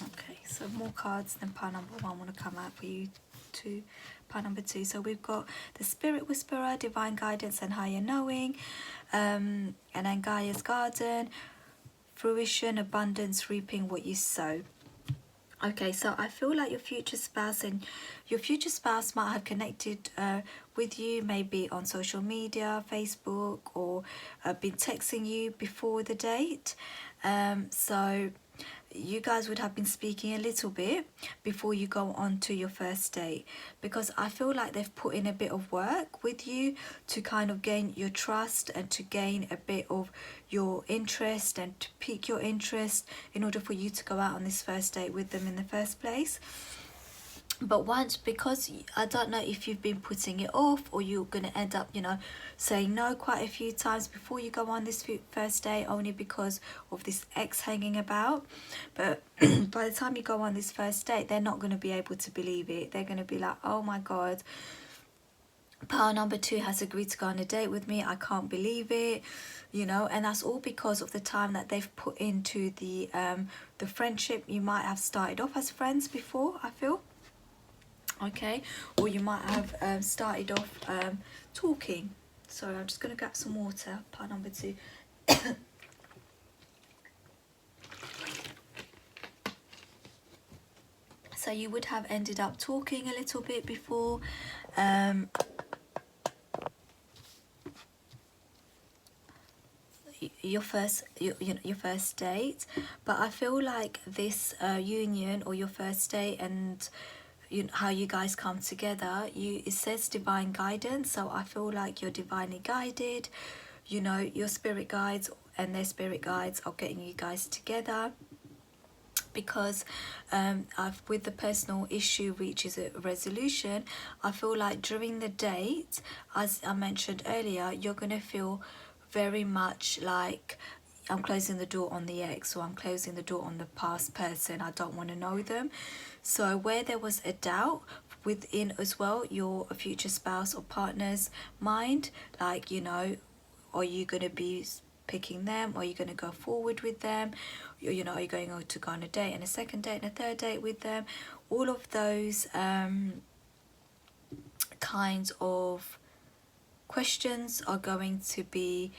Speaker 1: Okay, so more cards than pile number 1 want to come out for you to pile number 2. So we've got the Spirit Whisperer, Divine Guidance and Higher Knowing, and then Gaia's Garden, Fruition, Abundance, Reaping what you sow. Okay, so I feel like your future spouse might have connected with you, maybe on social media, Facebook, or been texting you before the date. So you guys would have been speaking a little bit before you go on to your first date, because I feel like they've put in a bit of work with you to kind of gain your trust and to gain a bit of your interest and to pique your interest in order for you to go out on this first date with them in the first place. But once, because I don't know if you've been putting it off, or you're going to end up, you know, saying no quite a few times before you go on this first date, only because of this ex hanging about. But by the time you go on this first date, they're not going to be able to believe it. They're going to be like, oh my God, pile number 2 has agreed to go on a date with me. I can't believe it, you know. And that's all because of the time that they've put into the friendship. You might have started off as friends before, I feel. Okay, or you might have started off talking. Sorry, I'm just going to grab some water. Part number 2. So you would have ended up talking a little bit before. your first your first date, but I feel like this union or your first date and how you guys come together, it says divine guidance. So I feel like you're divinely guided. Your spirit guides and their spirit guides are getting you guys together, because with the personal issue reaches a resolution. I feel like during the date, as I mentioned earlier, you're going to feel very much like, I'm closing the door on the ex, or I'm closing the door on the past person, I don't want to know them. So where there was a doubt within as well your future spouse or partner's mind, like, are you going to be picking them, or are you going to go forward with them, are you going to go on a date and a second date and a third date with them? All of those kinds of questions are going to be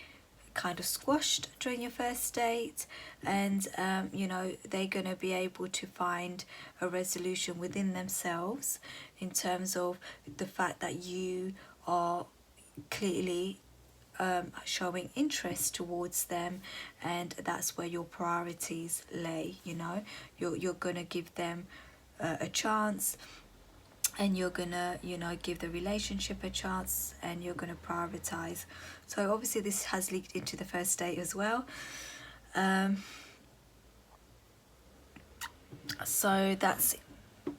Speaker 1: kind of squashed during your first date, and they're going to be able to find a resolution within themselves in terms of the fact that you are clearly showing interest towards them, and that's where your priorities lay. You're gonna give them a chance, and you're gonna give the relationship a chance, and you're gonna prioritize. So obviously this has leaked into the first date as well. So that's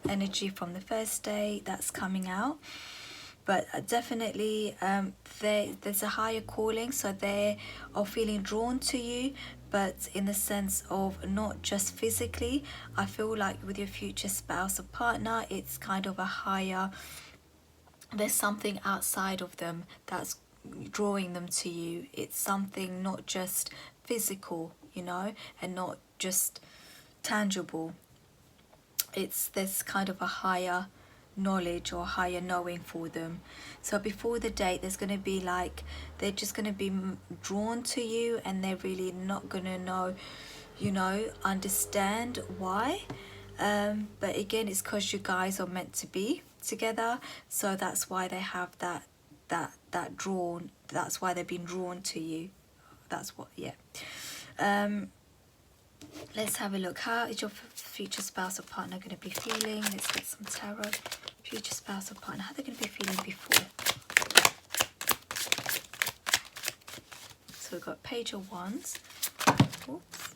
Speaker 1: energy from the first date that's coming out. But definitely there's a higher calling, so they are feeling drawn to you, but in the sense of not just physically. I feel like with your future spouse or partner, it's kind of a higher, there's something outside of them that's drawing them to you. It's something not just physical, and not just tangible. There's kind of a higher knowledge or higher knowing for them. So before the date, there's going to be like, they're just going to be drawn to you, and they're really not going to know, understand why. But again, it's because you guys are meant to be together, so that's why they have that drawn, that's why they've been drawn to you. That's what, yeah. Let's have a look. How is your future spouse or partner going to be feeling? Let's get some tarot. Future spouse or partner, how are they going to be feeling before? So we've got Page of Wands. Oops.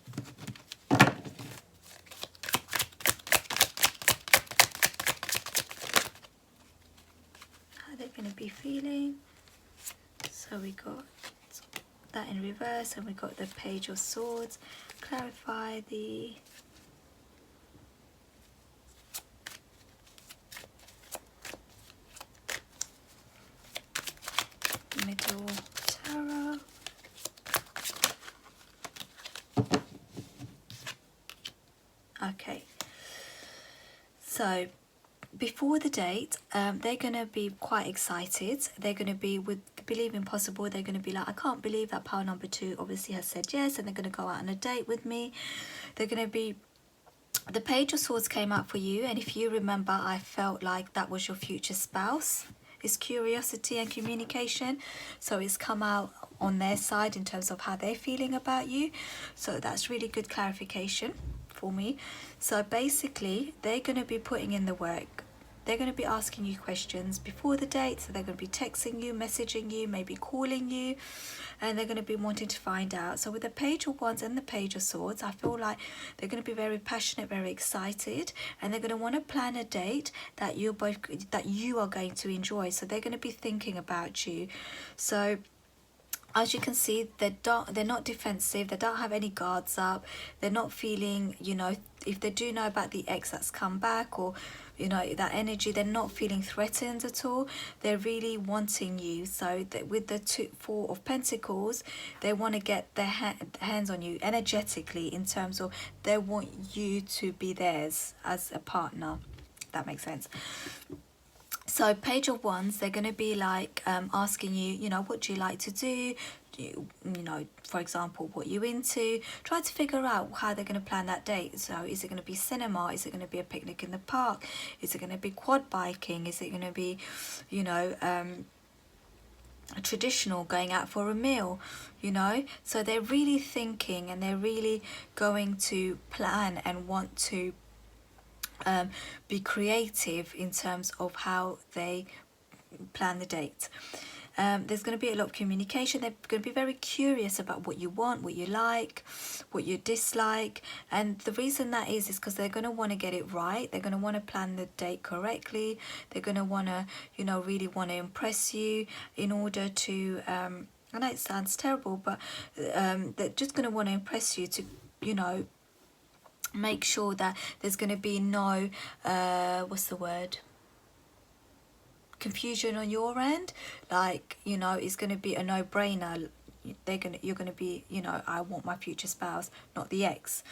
Speaker 1: How are they going to be feeling? So we got that in reverse, and we got the Page of Swords. Clarify the middle tarot. Okay, so before the date, they're going to be quite excited. They're going to be, with Believe Impossible, they're going to be like, I can't believe that pile number 2 obviously has said yes, and they're going to go out on a date with me. They're going to be, the Page of Swords came out for you, and if you remember, I felt like that was your future spouse. It's curiosity and communication, so it's come out on their side in terms of how they're feeling about you. So that's really good clarification for me. So basically, they're going to be putting in the work. They're going to be asking you questions before the date, so they're going to be texting you, messaging you, maybe calling you, and they're going to be wanting to find out. So with the Page of Wands and the Page of Swords, I feel like they're going to be very passionate, very excited, and they're going to want to plan a date that you are going to enjoy. So they're going to be thinking about you. So as you can see, they're not defensive, they don't have any guards up, they're not feeling, if they do know about the ex that's come back, or that energy, they're not feeling threatened at all. They're really wanting you. So with the 4 of Pentacles, they want to get their hands on you energetically, in terms of they want you to be theirs as a partner. That makes sense. So Page of Wands, they're going to be like asking you, what do you like to do? For example, what you into. Try to figure out how they're going to plan that date. So is it going to be cinema? Is it going to be a picnic in the park? Is it going to be quad biking? Is it going to be, traditional, going out for a meal, you know. So they're really thinking, and they're really going to plan and want to be creative in terms of how they plan the date. There's going to be a lot of communication. They're going to be very curious about what you want, what you like, what you dislike. And the reason that is because they're going to want to get it right. They're going to want to plan the date correctly. They're going to want to, you know, really want to impress you in order to, I know it sounds terrible, but they're just going to want to impress you to, you know, make sure that there's going to be no, what's the word? Confusion on your end. Like, you know, it's going to be a no-brainer. You're gonna be, you know, I want my future spouse, not the ex.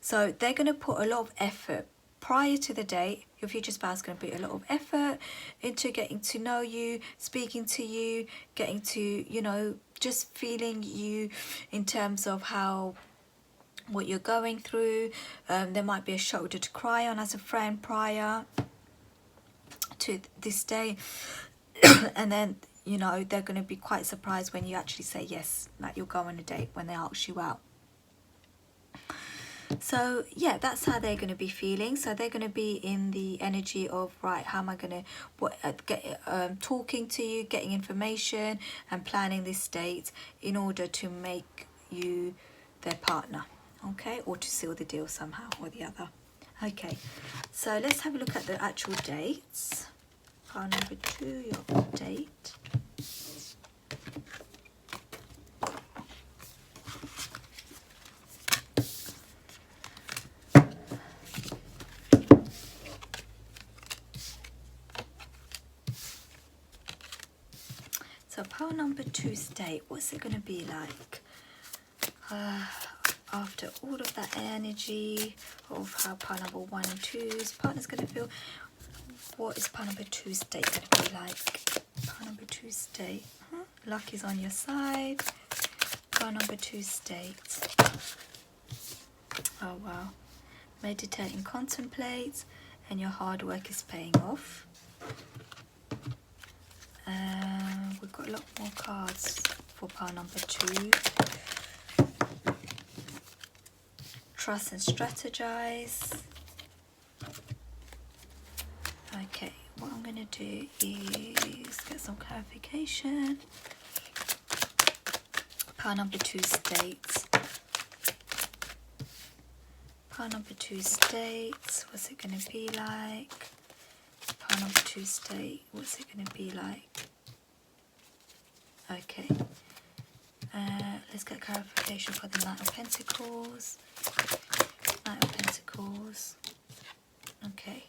Speaker 1: So they're going to put a lot of effort prior to the date. Your future spouse is going to put a lot of effort into getting to know you, speaking to you, getting to, you know, just feeling you in terms of how, what you're going through. There might be a shoulder to cry on as a friend prior to this day. And then, you know, they're going to be quite surprised when you actually say yes, like you'll go on a date when they ask you out. So yeah, that's how they're going to be feeling. So they're going to be in the energy of, right, how am I going to get talking to you, getting information and planning this date in order to make you their partner, okay, or to seal the deal somehow or the other. Okay, so let's have a look at the actual dates. Pile number 2, your date. So pile number 2's date, what's it going to be like? After all of that energy of how pile number 1 and 2's partner's going to feel, what is pile number 2's date going to be like? Pile number 2's date. Luck is on your side. Pile number 2's date. Oh wow. Meditate and contemplate, and your hard work is paying off. We've got a lot more cards for pile number 2. Trust and strategize. Okay, what I'm going to do is get some clarification. Pile number 2's date. Pile number 2's date. What's it going to be like? Pile number 2's date. What's it going to be like? Okay. Let's get clarification for the Knight of Pentacles. Knight of Pentacles. Okay.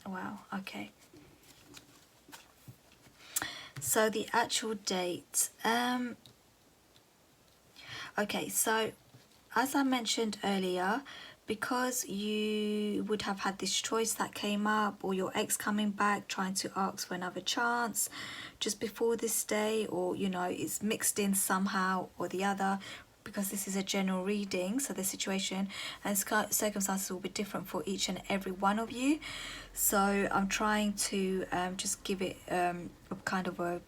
Speaker 1: Wow, okay. So the actual date. Okay, so as I mentioned earlier, because you would have had this choice that came up, or your ex coming back trying to ask for another chance just before this day, or, you know, it's mixed in somehow or the other, because this is a general reading, so the situation and circumstances will be different for each and every one of you. So I'm trying to just give it a kind of a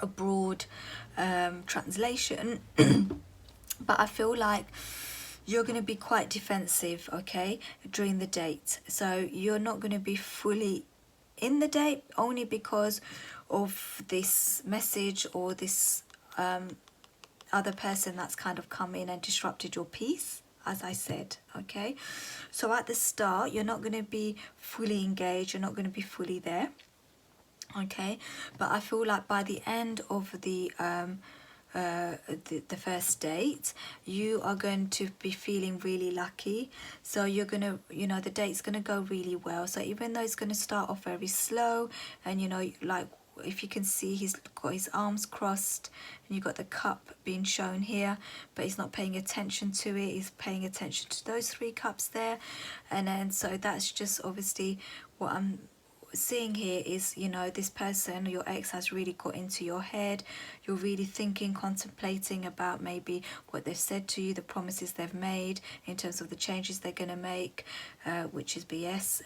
Speaker 1: broad translation. But I feel like you're going to be quite defensive, okay, during the date. So you're not going to be fully in the date, only because of this message or this other person that's kind of come in and disrupted your peace, as I said, okay. So at the start, you're not going to be fully engaged, you're not going to be fully there, okay. But I feel like by the end of the first date, you are going to be feeling really lucky. So you're gonna, you know, the date's gonna go really well. So even though it's gonna start off very slow, and, you know, like if you can see, he's got his arms crossed and you've got the cup being shown here, but he's not paying attention to it. He's paying attention to those 3 cups there. And then so that's just obviously what I'm seeing here is, you know, this person, your ex, has really got into your head. You're really thinking, contemplating about maybe what they've said to you, the promises they've made in terms of the changes they're going to make, which is BS.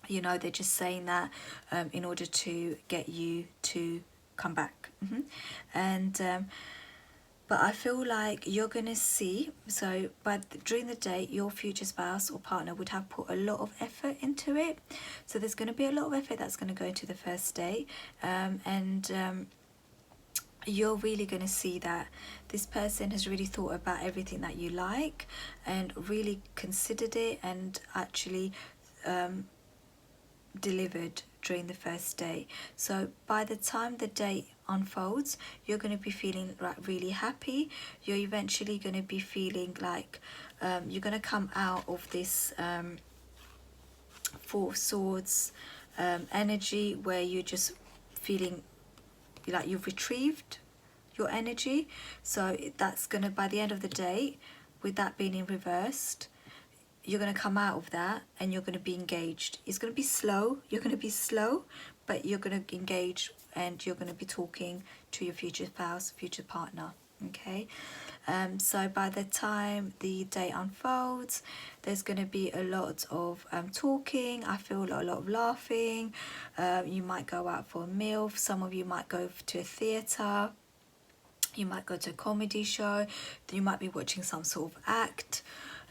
Speaker 1: You know, they're just saying that in order to get you to come back. And but I feel like you're gonna see, so during the day, your future spouse or partner would have put a lot of effort into it. So there's going to be a lot of effort that's going to go into the first date, and you're really going to see that this person has really thought about everything that you like and really considered it, and actually delivered during the first date. So by the time the date unfolds, you're going to be feeling like really happy. You're eventually going to be feeling like you're going to come out of this Four of Swords energy, where you're just feeling like you've retrieved your energy. So that's going to, by the end of the day, with that being in reversed, you're going to come out of that and you're going to be engaged. It's going to be slow. You're going to be slow, but you're going to engage, and you're going to be talking to your future spouse, future partner. Okay. So by the time the day unfolds, there's going to be a lot of talking. I feel a lot of laughing. You might go out for a meal. Some of you might go to a theatre. You might go to a comedy show. You might be watching some sort of act.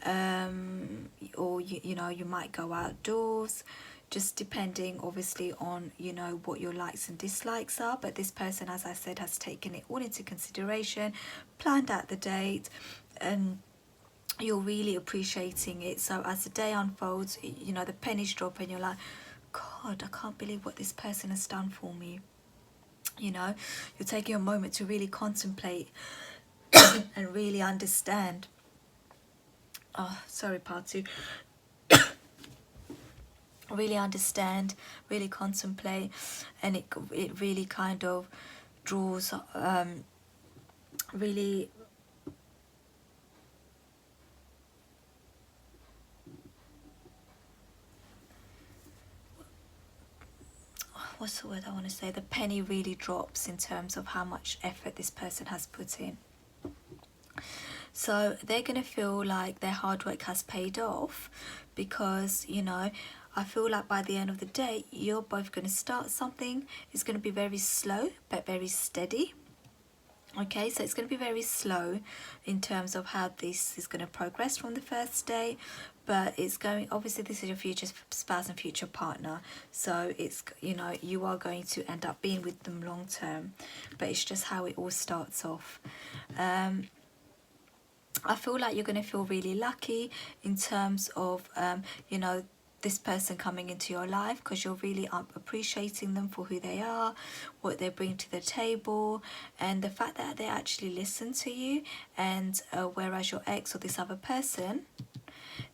Speaker 1: Or you know, you might go outdoors, just depending obviously on, you know, what your likes and dislikes are. But this person, as I said, has taken it all into consideration, planned out the date, and you're really appreciating it. So as the day unfolds, you know, the pennies drop and you're like, God, I can't believe what this person has done for me. You know, you're taking a moment to really contemplate and really understand. Oh, sorry, part two. Really understand, really contemplate, and it really kind of draws really what's the word I want to say, the penny really drops in terms of how much effort this person has put in. So they're going to feel like their hard work has paid off, because, you know, I feel like by the end of the day, you're both going to start something. It's going to be very slow but very steady. Okay, so it's going to be very slow in terms of how this is going to progress from the first day, but it's going, obviously this is your future spouse and future partner, so it's, you know, you are going to end up being with them long term, but it's just how it all starts off. I feel like you're going to feel really lucky in terms of, you know, this person coming into your life, because you're really appreciating them for who they are, what they bring to the table, and the fact that they actually listen to you. And whereas your ex or this other person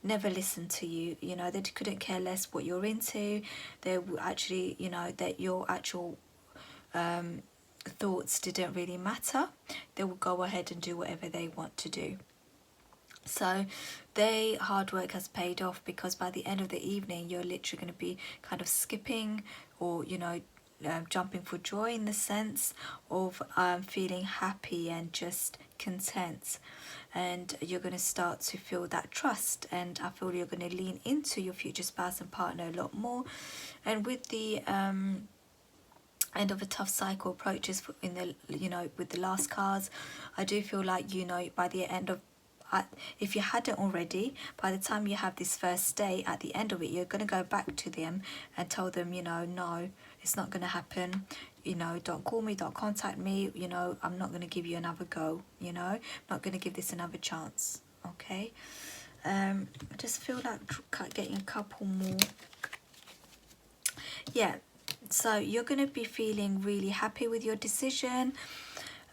Speaker 1: never listened to you, you know, they couldn't care less what you're into. They actually, you know, that your actual thoughts didn't really matter. They will go ahead and do whatever they want to do. So their hard work has paid off, because by the end of the evening, you're literally going to be kind of skipping, or, you know, jumping for joy, in the sense of feeling happy and just content. And you're going to start to feel that trust, and I feel you're going to lean into your future spouse and partner a lot more. And with the end of a tough cycle approaches in the, you know, with the last cards, I do feel like, you know, by the end of, if you hadn't already, by the time you have this first day, at the end of it, you're going to go back to them and tell them, you know, no, it's not going to happen. You know, don't call me, don't contact me. You know, I'm not going to give you another go. You know, I'm not going to give this another chance. Okay. I just feel like getting a couple more. Yeah. So you're going to be feeling really happy with your decision.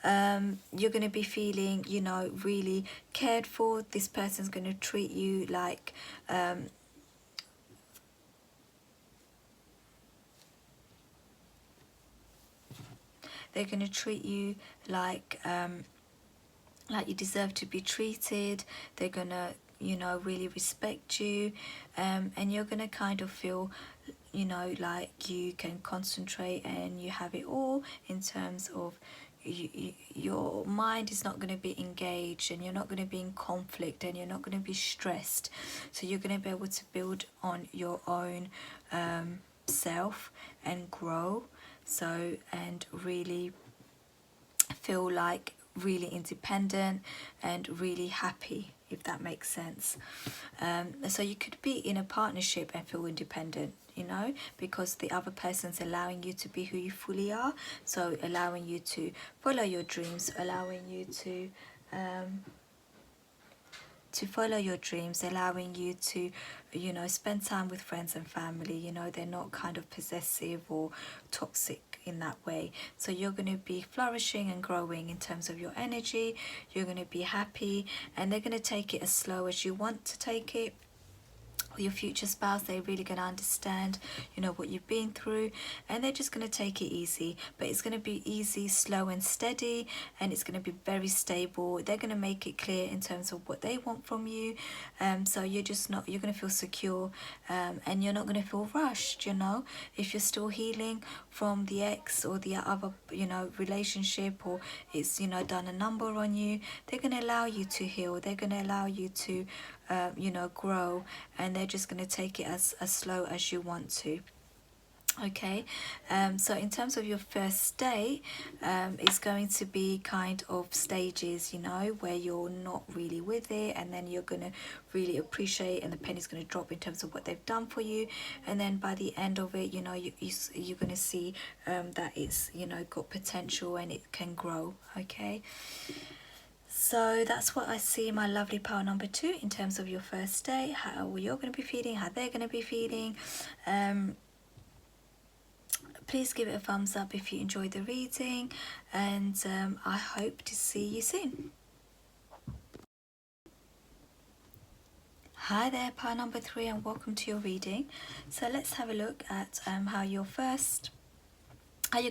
Speaker 1: You're going to be feeling, you know, really cared for. This person's going to treat you like they're going to treat you like you deserve to be treated. They're going to, you know, really respect you, and you're going to kind of feel, you know, like you can concentrate and you have it all in terms of, your mind is not going to be engaged, and you're not going to be in conflict, and you're not going to be stressed. So you're going to be able to build on your own self and grow, so, and really feel like really independent and really happy, if that makes sense. So you could be in a partnership and feel independent, you know, because the other person's allowing you to be who you fully are. So allowing you to follow your dreams, allowing you to follow your dreams, allowing you to, you know, spend time with friends and family. You know, they're not kind of possessive or toxic in that way. So you're going to be flourishing and growing in terms of your energy. You're going to be happy, and they're going to take it as slow as you want to take it. Your future spouse, they're really going to understand, you know, what you've been through, and they're just going to take it easy. But it's going to be easy, slow and steady, and it's going to be very stable. They're going to make it clear in terms of what they want from you. So you're just not, you're going to feel secure, and you're not going to feel rushed, you know. If you're still healing from the ex or the other, you know, relationship, or it's, you know, done a number on you, they're going to allow you to heal. They're going to allow you to you know, grow, and they're just going to take it as slow as you want to. Okay, so in terms of your first date, it's going to be kind of stages, you know, where you're not really with it, and then you're going to really appreciate, and the penny's going to drop in terms of what they've done for you, and then by the end of it, you know, you're going to see that it's, you know, got potential and it can grow. Okay, so that's what I see, my lovely pile number 2, in terms of your first date, how you're going to be feeling, how they're going to be feeling. Please give it a thumbs up if you enjoyed the reading, and I hope to see you soon. Hi there, pile number 3, and welcome to your reading. So let's have a look at how you're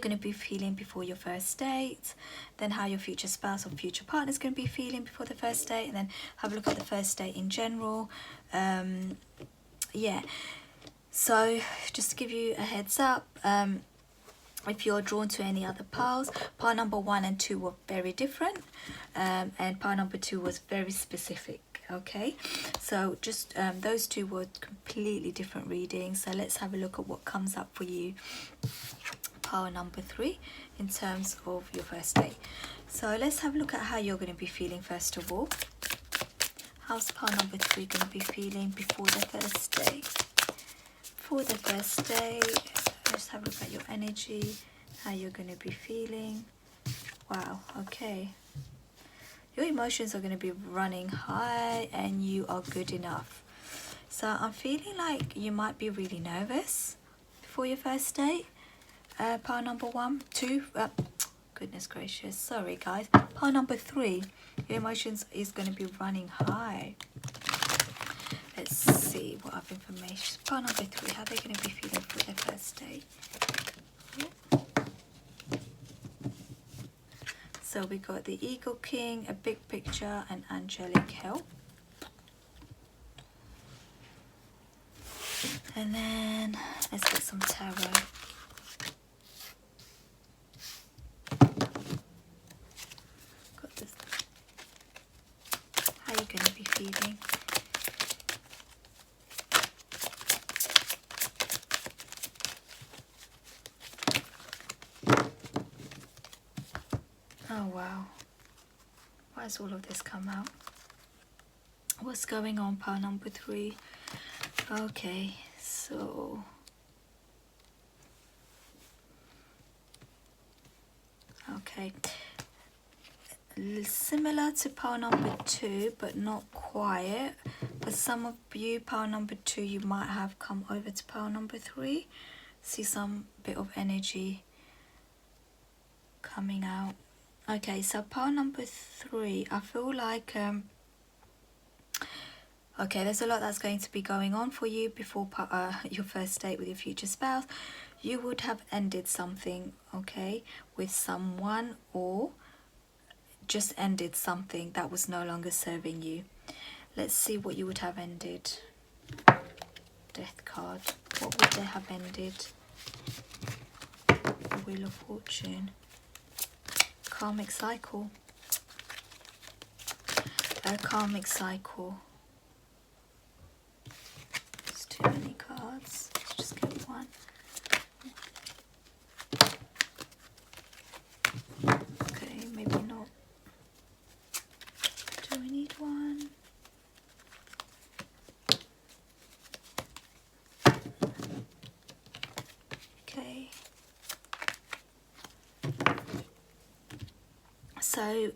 Speaker 1: going to be feeling before your first date, then how your future spouse or future partner is going to be feeling before the first date, and then have a look at the first date in general. Yeah, so just to give you a heads up, if you're drawn to any other piles, pile number 1 and 2 were very different, and pile number 2 was very specific. Okay, so just those two were completely different readings. So let's have a look at what comes up for you, pile number 3, in terms of your first date. So let's have a look at how you're going to be feeling first of all. How's pile number 3 going to be feeling before the first date? Before the first date, let's have a look at your energy, how you're going to be feeling. Wow, okay. Your emotions are going to be running high, and you are good enough. So I'm feeling like you might be really nervous before your first date. Pile number 1, 2, goodness gracious, sorry guys. Pile number 3, your emotions is going to be running high. Let's see what other information. Pile number 3, how they're going to be feeling for their first date. Yeah. So we got the Eagle King, a big picture, and angelic help. And then let's get some tarot. Got this. How are you going to be feeling? Oh wow, why has all of this come out? What's going on, pile number 3? Okay, so okay, similar to pile number 2, but not quite. For some of you, pile number 2, you might have come over to pile number 3. See some bit of energy coming out. Okay, so pile number 3, I feel like okay, there's a lot that's going to be going on for you before your first date with your future spouse. You would have ended something, okay, with someone, or just ended something that was no longer serving you. Let's see what you would have ended. Death card. What would they have ended? The Wheel of Fortune. karmic cycle. A karmic cycle. It's too many cards. Let's just get one. Okay, maybe not. Do we need one? Okay. So,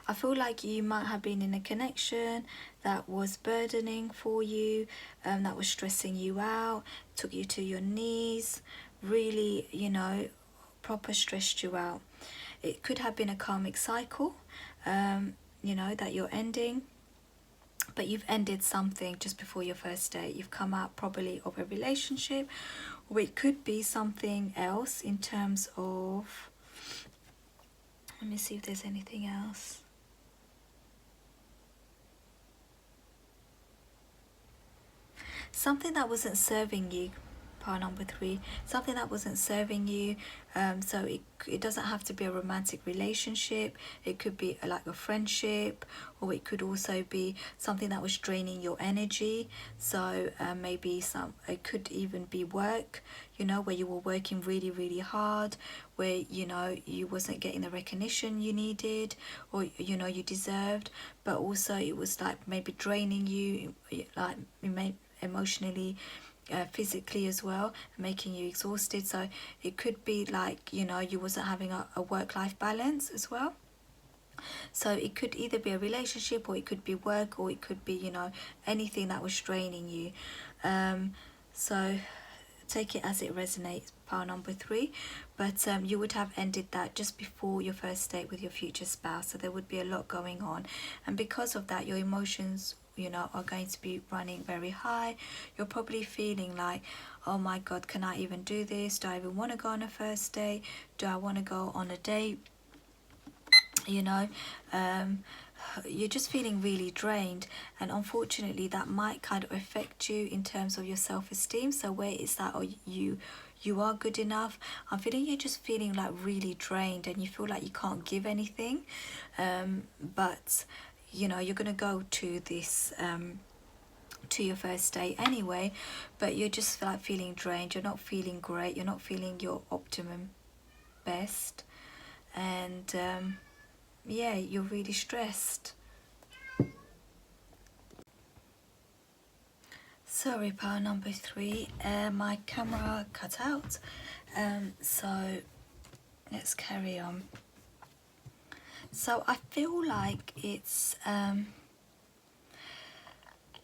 Speaker 1: I feel like you might have been in a connection that was burdening for you, that was stressing you out, took you to your knees, really, you know, proper stressed you out. It could have been a karmic cycle, you know, that you're ending, but you've ended something just before your first date. You've come out probably of a relationship, or it could be something else in terms of, let me see if there's anything else. Something that wasn't serving you, pile number 3, something that wasn't serving you. So it doesn't have to be a romantic relationship. It could be like a friendship, or it could also be something that was draining your energy. So maybe it could even be work, you know, where you were working really, really hard, where, you know, you wasn't getting the recognition you needed, or, you know, you deserved, but also it was like maybe draining you, like emotionally, physically as well, making you exhausted. So it could be like, you know, you wasn't having a work-life balance as well. So it could either be a relationship, or it could be work, or it could be, you know, anything that was draining you. So take it as it resonates, pile number 3. But you would have ended that just before your first date with your future spouse. So there would be a lot going on, and because of that, your emotions, you know, are going to be running very high. You're probably feeling like, oh my god, can I even do this? Do I even want to go on a first date? Do I want to go on a date? You know, you're just feeling really drained, and unfortunately that might kind of affect you in terms of your self-esteem. So where is that, or you are good enough? I'm feeling you're just feeling like really drained, and you feel like you can't give anything. But you know, you're gonna go to this to your first date anyway, but you're just like feeling drained. You're not feeling great. You're not feeling your optimum best, and yeah, you're really stressed. Sorry, pile number 3, my camera cut out, so let's carry on. So I feel like it's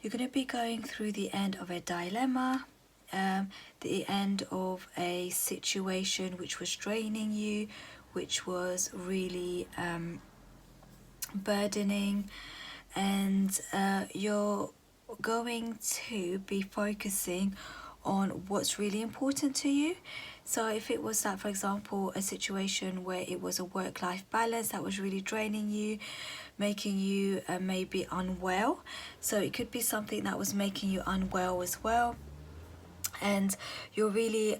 Speaker 1: you're going to be going through the end of a dilemma, the end of a situation which was draining you, which was really burdening, and you're going to be focusing on what's really important to you. So if it was that, for example, a situation where it was a work-life balance that was really draining you, making you maybe unwell, so it could be something that was making you unwell as well, and you're really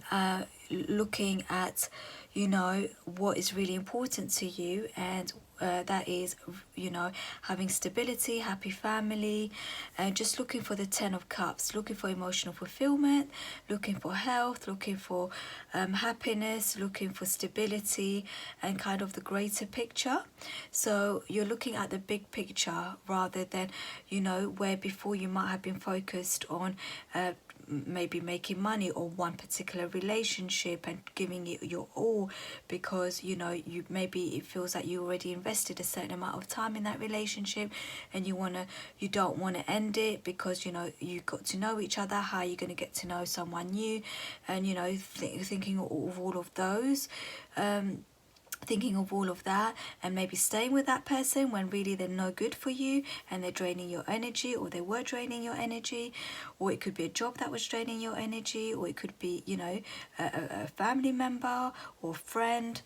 Speaker 1: looking at, you know, what is really important to you, and that is, you know, having stability, happy family, and just looking for the 10 of cups, looking for emotional fulfillment, looking for health, looking for happiness, looking for stability, and kind of the greater picture. So you're looking at the big picture rather than, you know, where before you might have been focused on maybe making money or one particular relationship and giving it your all, because, you know, you maybe it feels like you already invested a certain amount of time in that relationship, and you don't want to end it, because, you know, you got to know each other. How are you going to get to know someone new? And, you know, thinking of all of those, thinking of all of that, and maybe staying with that person when really they're no good for you and they're draining your energy, or they were draining your energy, or it could be a job that was draining your energy, or it could be, you know, a family member or friend.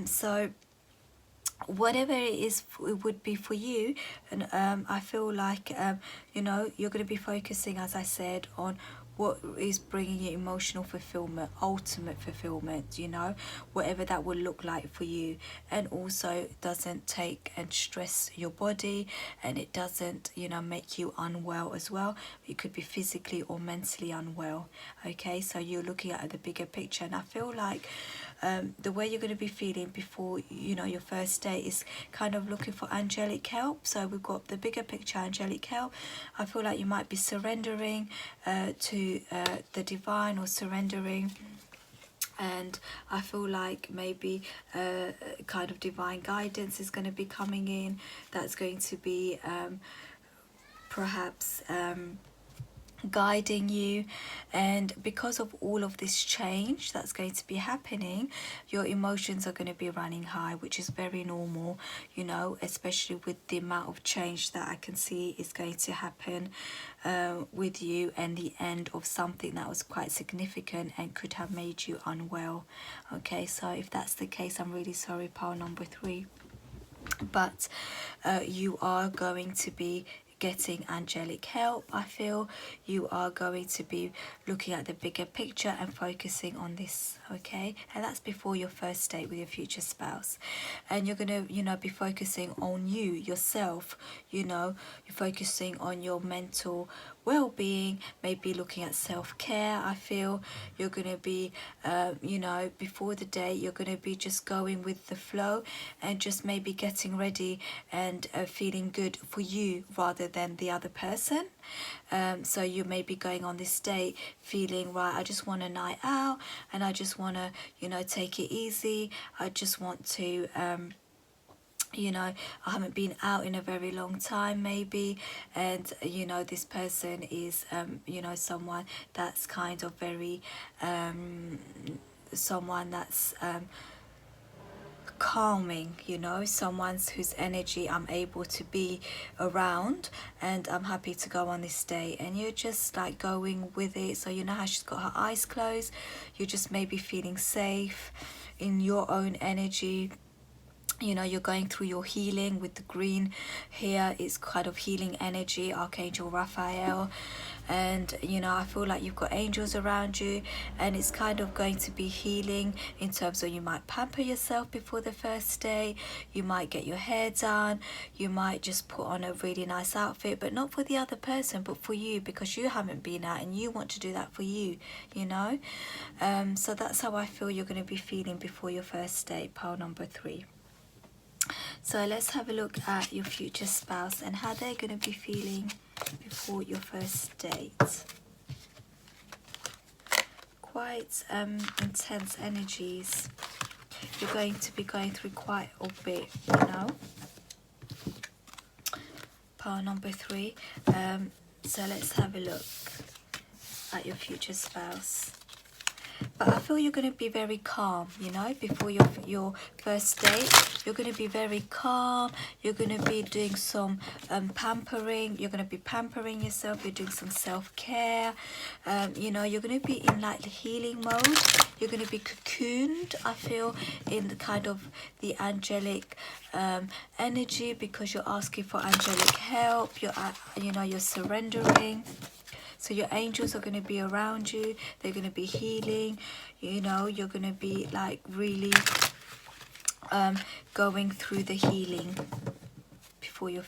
Speaker 1: So whatever it is, it would be for you. And I feel like you know, you're going to be focusing, as I said, on what is bringing you emotional fulfillment, ultimate fulfillment, you know, whatever that will look like for you. And also doesn't take and stress your body, and it doesn't, you know, make you unwell as well. You could be physically or mentally unwell. Okay, so you're looking at the bigger picture, and I feel like the way you're going to be feeling before, you know, your first date is kind of looking for angelic help. So we've got the bigger picture, angelic help. I feel like you might be surrendering to the divine, or surrendering, and I feel like maybe kind of divine guidance is going to be coming in. That's going to be perhaps guiding you. And because of all of this change that's going to be happening, your emotions are going to be running high, which is very normal, you know, especially with the amount of change that I can see is going to happen with you, and the end of something that was quite significant and could have made you unwell. Okay, so if that's the case, I'm really sorry, pile number 3. But you are going to be getting angelic help. I feel you are going to be looking at the bigger picture and focusing on this. Okay, and that's before your first date with your future spouse. And you're gonna, you know, be focusing on you, yourself, you know, you're focusing on your mental well-being, maybe looking at self-care. I feel you're going to be you know, before the date, you're going to be just going with the flow and just maybe getting ready and feeling good for you rather than the other person. So you may be going on this date feeling, right, I just want a night out, and I just want to, you know, take it easy. I just want to you know, I haven't been out in a very long time maybe, and you know, this person is you know, someone that's kind of very someone that's calming, you know, someone's whose energy I'm able to be around, and I'm happy to go on this date. And you're just like going with it. So you know how she's got her eyes closed, you're just maybe feeling safe in your own energy. You know, you're going through your healing with the green here. It's kind of healing energy, Archangel Raphael. And you know, I feel like you've got angels around you, and it's kind of going to be healing in terms of, you might pamper yourself before the first day, you might get your hair done, you might just put on a really nice outfit, but not for the other person, but for you, because you haven't been out and you want to do that for you, you know. So that's how I feel you're going to be feeling before your first date, pile number 3. So let's have a look at your future spouse and how they're going to be feeling before your first date. Quite intense energies. You're going to be going through quite a bit, you know. Pile number 3. So let's have a look at your future spouse. But I feel you're going to be very calm, you know, before your first date. You're going to be very calm. You're going to be doing some pampering. You're going to be pampering yourself. You're doing some self-care. You know, you're going to be in like the healing mode. You're going to be cocooned, I feel, in the kind of the angelic energy, because you're asking for angelic help. You're, you know, you're surrendering. So your angels are going to be around you. They're going to be healing. You know, you're going to be like really going through the healing before your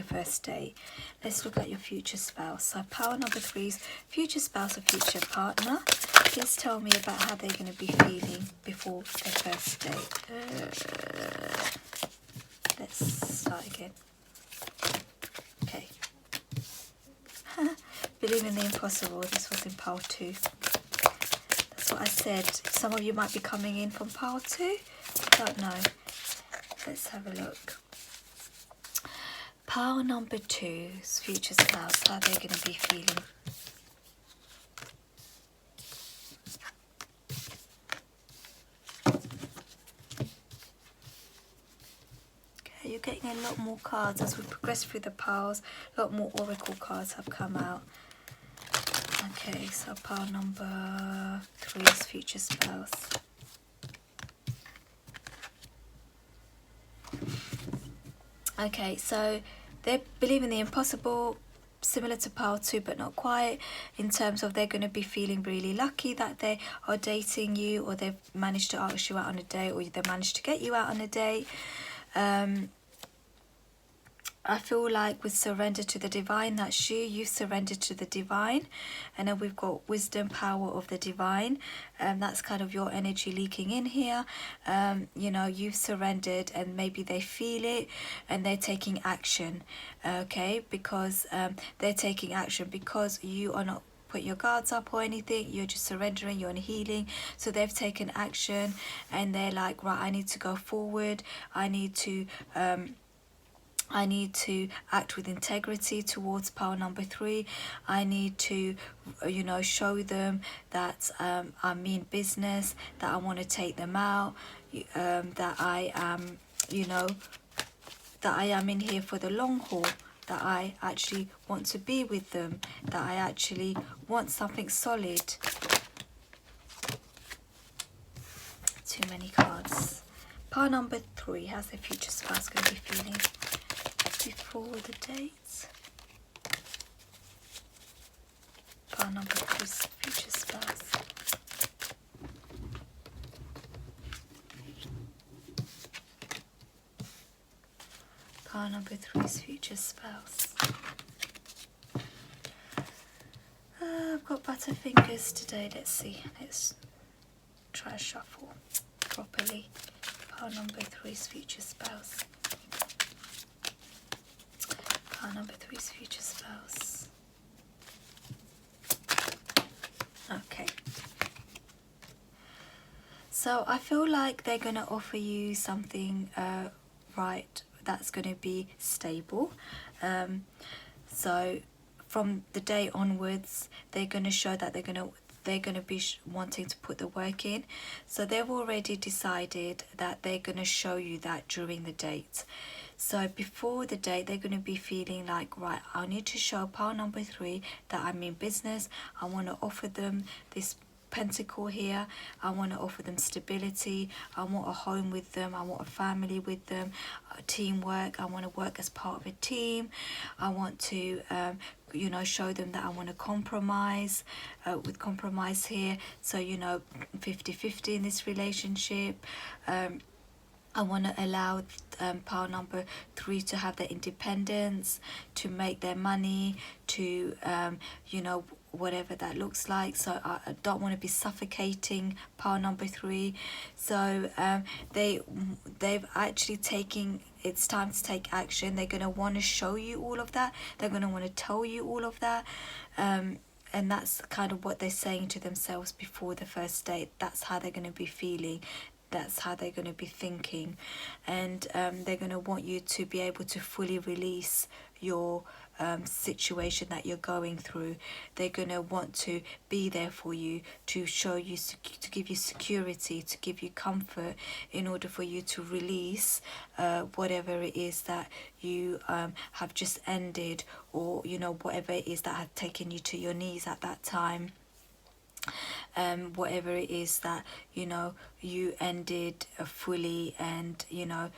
Speaker 1: first date. Let's look at your future spouse. So power number 3's future spouse or future partner. Please tell me about how they're going to be feeling before their first date. Let's start again. Okay. Believe in the impossible. This was in pile 2. That's what I said. Some of you might be coming in from pile 2. I don't know. Let's have a look. Pile number 2's future spouse. How they're going to be feeling. Okay, you're getting a lot more cards as we progress through the piles. A lot more oracle cards have come out. Okay, so pile number 3's future spouse. Okay, so they believe in the impossible. similar to pile 2 but not quite, in terms of they're going to be feeling really lucky that they are dating you, or they've managed to ask you out on a date, or they managed to get you out on a date. I feel like with surrender to the divine, that's you. You've surrendered to the divine. And then we've got wisdom, power of the divine. That's kind of your energy leaking in here. You know, you've surrendered, and maybe they feel it and they're taking action. Okay, because they're taking action because you are not put your guards up or anything. You're just surrendering, you're in healing. So they've taken action, and they're like, right, I need to go forward. I need to act with integrity towards pile number 3. I need to, you know, show them that I mean business, that I want to take them out, that I am, you know, that I am in here for the long haul, that I actually want to be with them, that I actually want something solid. Too many cards. Pile number 3, how's the future spouse going to be feeling before the dates? Pile number 3's future spouse. Pile number 3's future spouse. I've got butterfingers today. Let's see. Let's try to shuffle properly. Pile number 3's future spouse. Pile number 3's future spouse. Okay. So I feel like they're going to offer you something right, that's going to be stable. So from the day onwards, they're going to show that they're going to be wanting to put the work in. So they've already decided that they're going to show you that during the date. So before the date, they're going to be feeling like, right, I need to show pile number 3 that I'm in business. I want to offer them this pentacle here. I want to offer them stability. I want a home with them. I want a family with them. Teamwork. I want to work as part of a team. I want to you know, show them that I want to compromise, with compromise here. So, you know, 50-50 in this relationship. I want to allow pile number 3 to have their independence, to make their money, to, you know, whatever that looks like. So I don't want to be suffocating pile number 3. So they've actually taken, it's time to take action. They're going to want to show you all of that. They're going to want to tell you all of that. And that's kind of what they're saying to themselves before the first date. That's how they're going to be feeling. That's how they're going to be thinking. And they're going to want you to be able to fully release your situation that you're going through. They're going to want to be there for you, to show you, to give you security, to give you comfort, in order for you to release whatever it is that you have just ended, or, you know, whatever it is that had taken you to your knees at that time. Whatever it is that, you know, you ended fully, and, you know,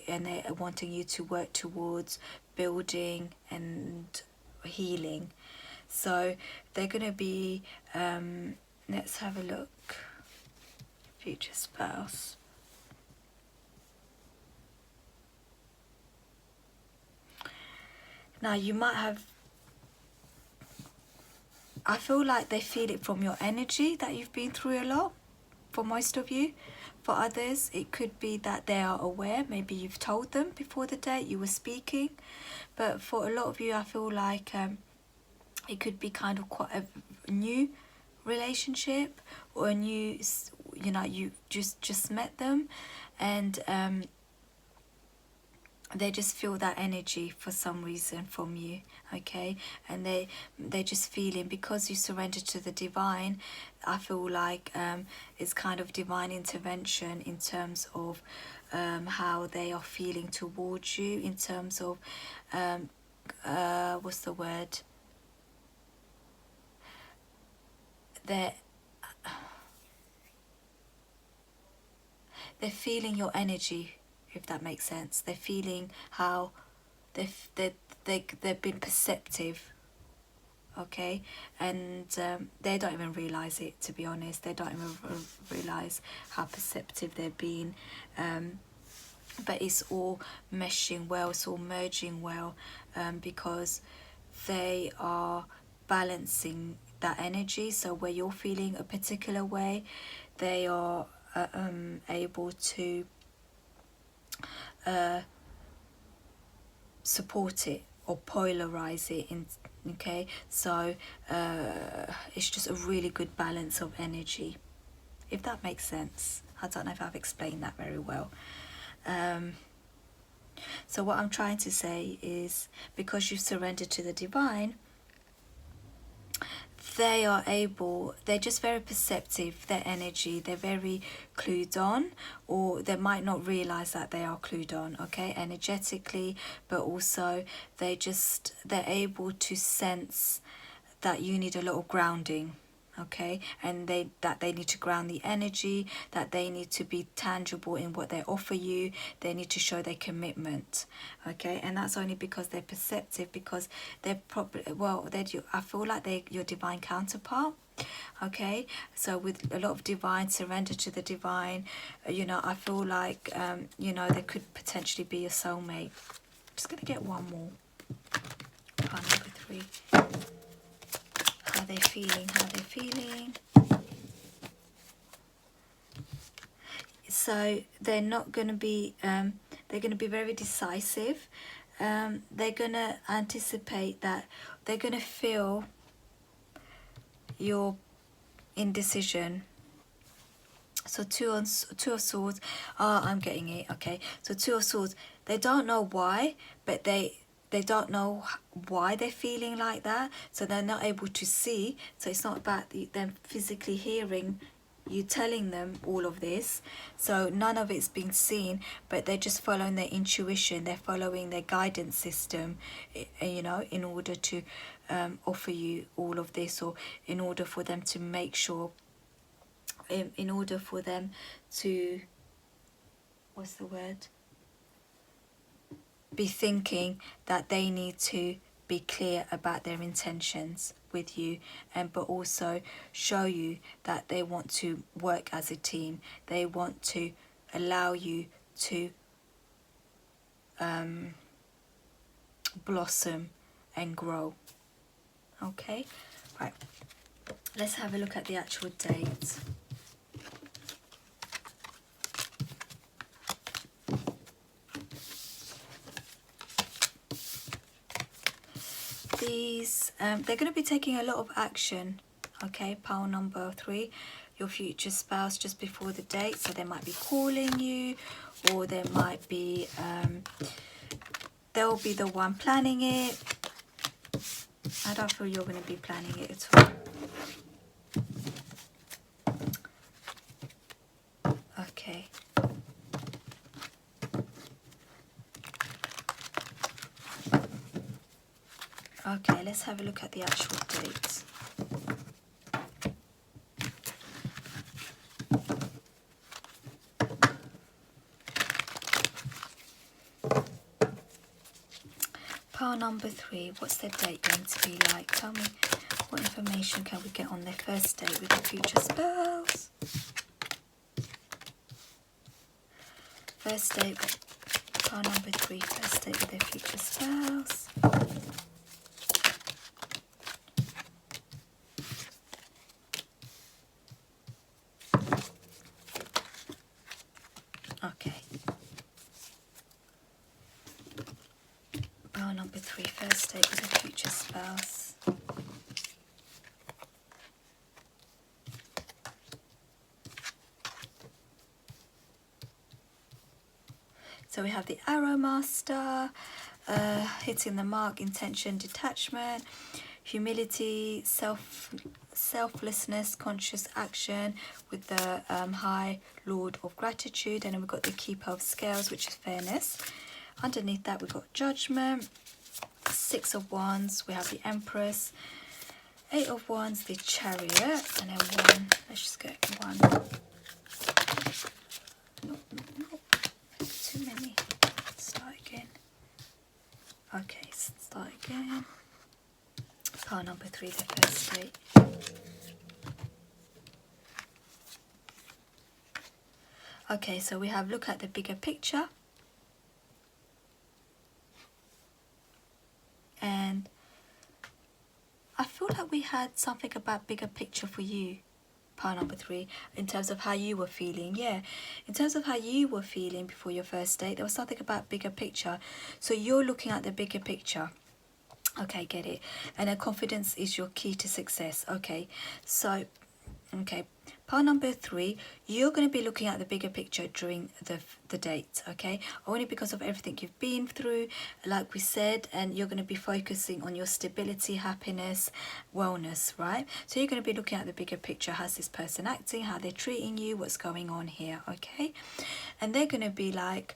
Speaker 1: and they're wanting you to work towards building and healing. So they're going to be, let's have a look, future spouse. Now you might have, I feel like they feel it from your energy that you've been through a lot, for most of you. For others, it could be that they are aware. Maybe you've told them before the date, you were speaking. But for a lot of you, I feel like it could be kind of quite a new relationship, or a new, you know, you just met them, and they just feel that energy for some reason from you. Okay, and they're just feeling, because you surrendered to the divine, I feel like it's kind of divine intervention in terms of how they are feeling towards you, in terms of what's the word, they're feeling your energy, if that makes sense. They're feeling how they're they've been perceptive, okay, and they don't even realize it, to be honest. They don't even realize how perceptive they've been, but it's all meshing well, it's all merging well, because they are balancing that energy. So where you're feeling a particular way, they are able to support it or polarize it in. Okay, so it's just a really good balance of energy, if that makes sense. I don't know if I've explained that very well. So what I'm trying to say is, because you've surrendered to the divine, they're just very perceptive, their energy, they're very clued on, or they might not realize that they are clued on, okay, energetically, but also they're able to sense that you need a little grounding, okay, and that they need to ground the energy, that they need to be tangible in what they offer you, they need to show their commitment, okay, and that's only because they're perceptive, because they're probably, well, I feel like they're your divine counterpart, okay. So with a lot of divine, surrender to the divine, you know, I feel like you know, they could potentially be a soulmate. Just gonna get one more. Card number 3. How they feeling. So they're not going to be they're going to be very decisive. They're going to anticipate that they're going to feel your indecision. So two of swords. I'm getting it, okay. So 2 of swords, they don't know why, but they don't know why they're feeling like that, so they're not able to see. So it's not about them physically hearing you telling them all of this, so none of it's been seen, but they're just following their intuition, they're following their guidance system, you know, in order to offer you all of this, or in order for them to make sure, in order for them to, what's the word, be thinking that they need to be clear about their intentions with you, and but also show you that they want to work as a team. They want to allow you to blossom and grow. Okay, right, let's have a look at the actual date. These they're going to be taking a lot of action, okay. Pile number 3, your future spouse, just before the date. So they might be calling you, or they might be they'll be the one planning it. I don't feel you're going to be planning it at all. Okay. Okay, let's have a look at the actual dates. Pile number 3, what's their date going to be like? Tell me, what information can we get on their first date with their future spouse? First date, pile number 3, first date with their future spouse. Okay. Pile number 3, first date with their future spouse. So we have the Arrow Master, hitting the mark, intention, detachment, humility, selflessness, conscious action, with the High Lord of Gratitude, and then we've got the Keeper of Scales, which is fairness. Underneath that we've got Judgment, 6 of Wands, we have the Empress, 8 of Wands, the Chariot, and then 1, let's just get 1. No. Too many. Start again. Okay, start again. Pile number 3, the first date. Okay, so we have look at the bigger picture. And I feel like we had something about bigger picture for you, pile number 3, in terms of how you were feeling. Yeah, in terms of how you were feeling before your first date, there was something about bigger picture. So you're looking at the bigger picture. Okay, get it. And then confidence is your key to success. Okay, so okay, part number 3, you're going to be looking at the bigger picture during the date, okay? Only because of everything you've been through, like we said, and you're going to be focusing on your stability, happiness, wellness, right? So you're going to be looking at the bigger picture. How's this person acting? How they're treating you? What's going on here, okay? And they're going to be like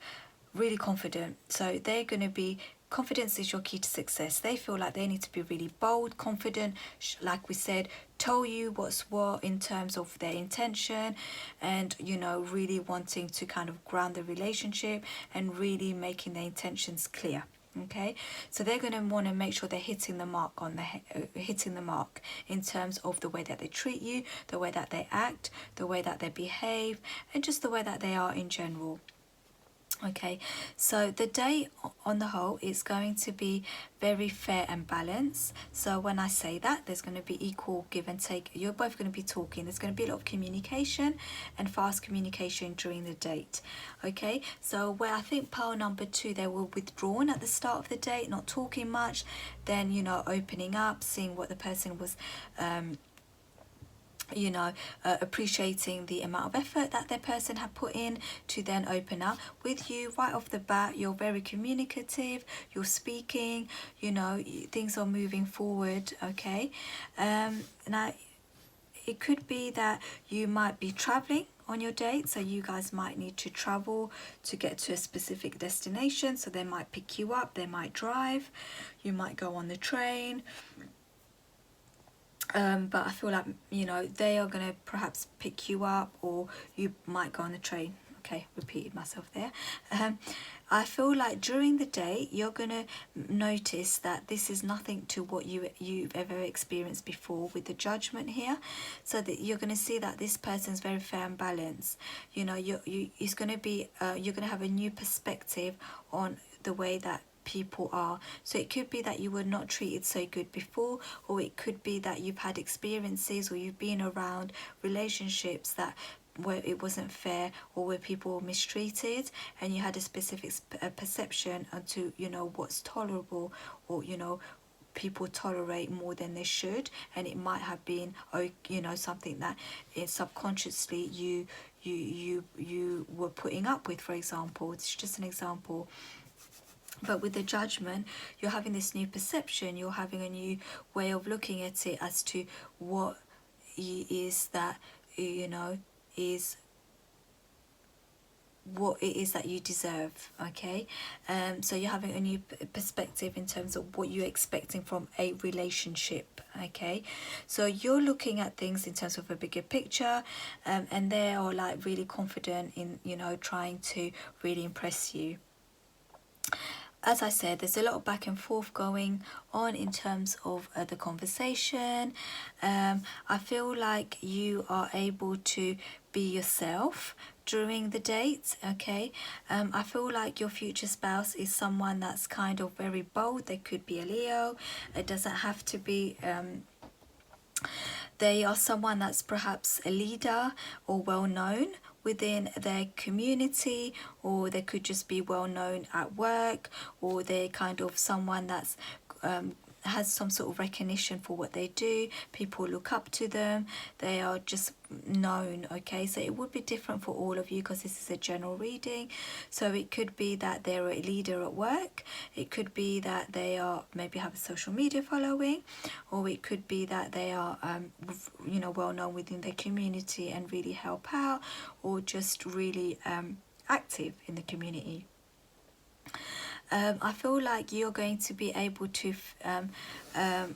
Speaker 1: really confident. So they're going to be confidence is your key to success. They feel like they need to be really bold, confident, like we said, tell you what's what in terms of their intention, and you know, really wanting to kind of ground the relationship and really making their intentions clear. Okay, so they're going to want to make sure they're hitting the mark on hitting the mark in terms of the way that they treat you, the way that they act, the way that they behave, and just the way that they are in general. Okay, so the day on the whole is going to be very fair and balanced. So when I say that, there's going to be equal give and take. You're both going to be talking. There's going to be a lot of communication and fast communication during the date. Okay, so where I think pile number 2, they were withdrawn at the start of the date, not talking much, then, you know, opening up, seeing what the person was you know, appreciating the amount of effort that their person had put in to then open up with you right off the bat. You're very communicative, you're speaking, you know, things are moving forward. Okay, now it could be that you might be traveling on your date, so you guys might need to travel to get to a specific destination. So they might pick you up, they might drive, you might go on the train. But I feel like, you know, they are going to perhaps pick you up, or you might go on the train. Okay, repeated myself there. I feel like during the day you're going to notice that this is nothing to what you've ever experienced before with the judgment here. So that you're going to see that this person's very fair and balanced. You know, it's going to be you're going to have a new perspective on the way that people are. So it could be that you were not treated so good before, or it could be that you've had experiences or you've been around relationships that where it wasn't fair, or where people were mistreated, and you had a specific perception onto, you know, what's tolerable, or, you know, people tolerate more than they should, and it might have been, you know, something that is subconsciously you were putting up with, for example. It's just an example. But with the judgment, you're having this new perception, you're having a new way of looking at it as to what is that, you know, is what it is that you deserve. Okay, so you're having a new perspective in terms of what you're expecting from a relationship. Okay, so you're looking at things in terms of a bigger picture, and they are like really confident in, you know, trying to really impress you. As I said, there's a lot of back and forth going on in terms of the conversation. I feel like you are able to be yourself during the date. Okay, I feel like your future spouse is someone that's kind of very bold. They could be a Leo. It doesn't have to be they are someone that's perhaps a leader or well known within their community, or they could just be well known at work, or they're kind of someone that's has some sort of recognition for what they do. People look up to them, they are just known. Okay, so it would be different for all of you because this is a general reading. So it could be that they're a leader at work, it could be that they are maybe have a social media following, or it could be that they are you know, well known within their community and really help out, or just really active in the community. I feel like you're going to be able to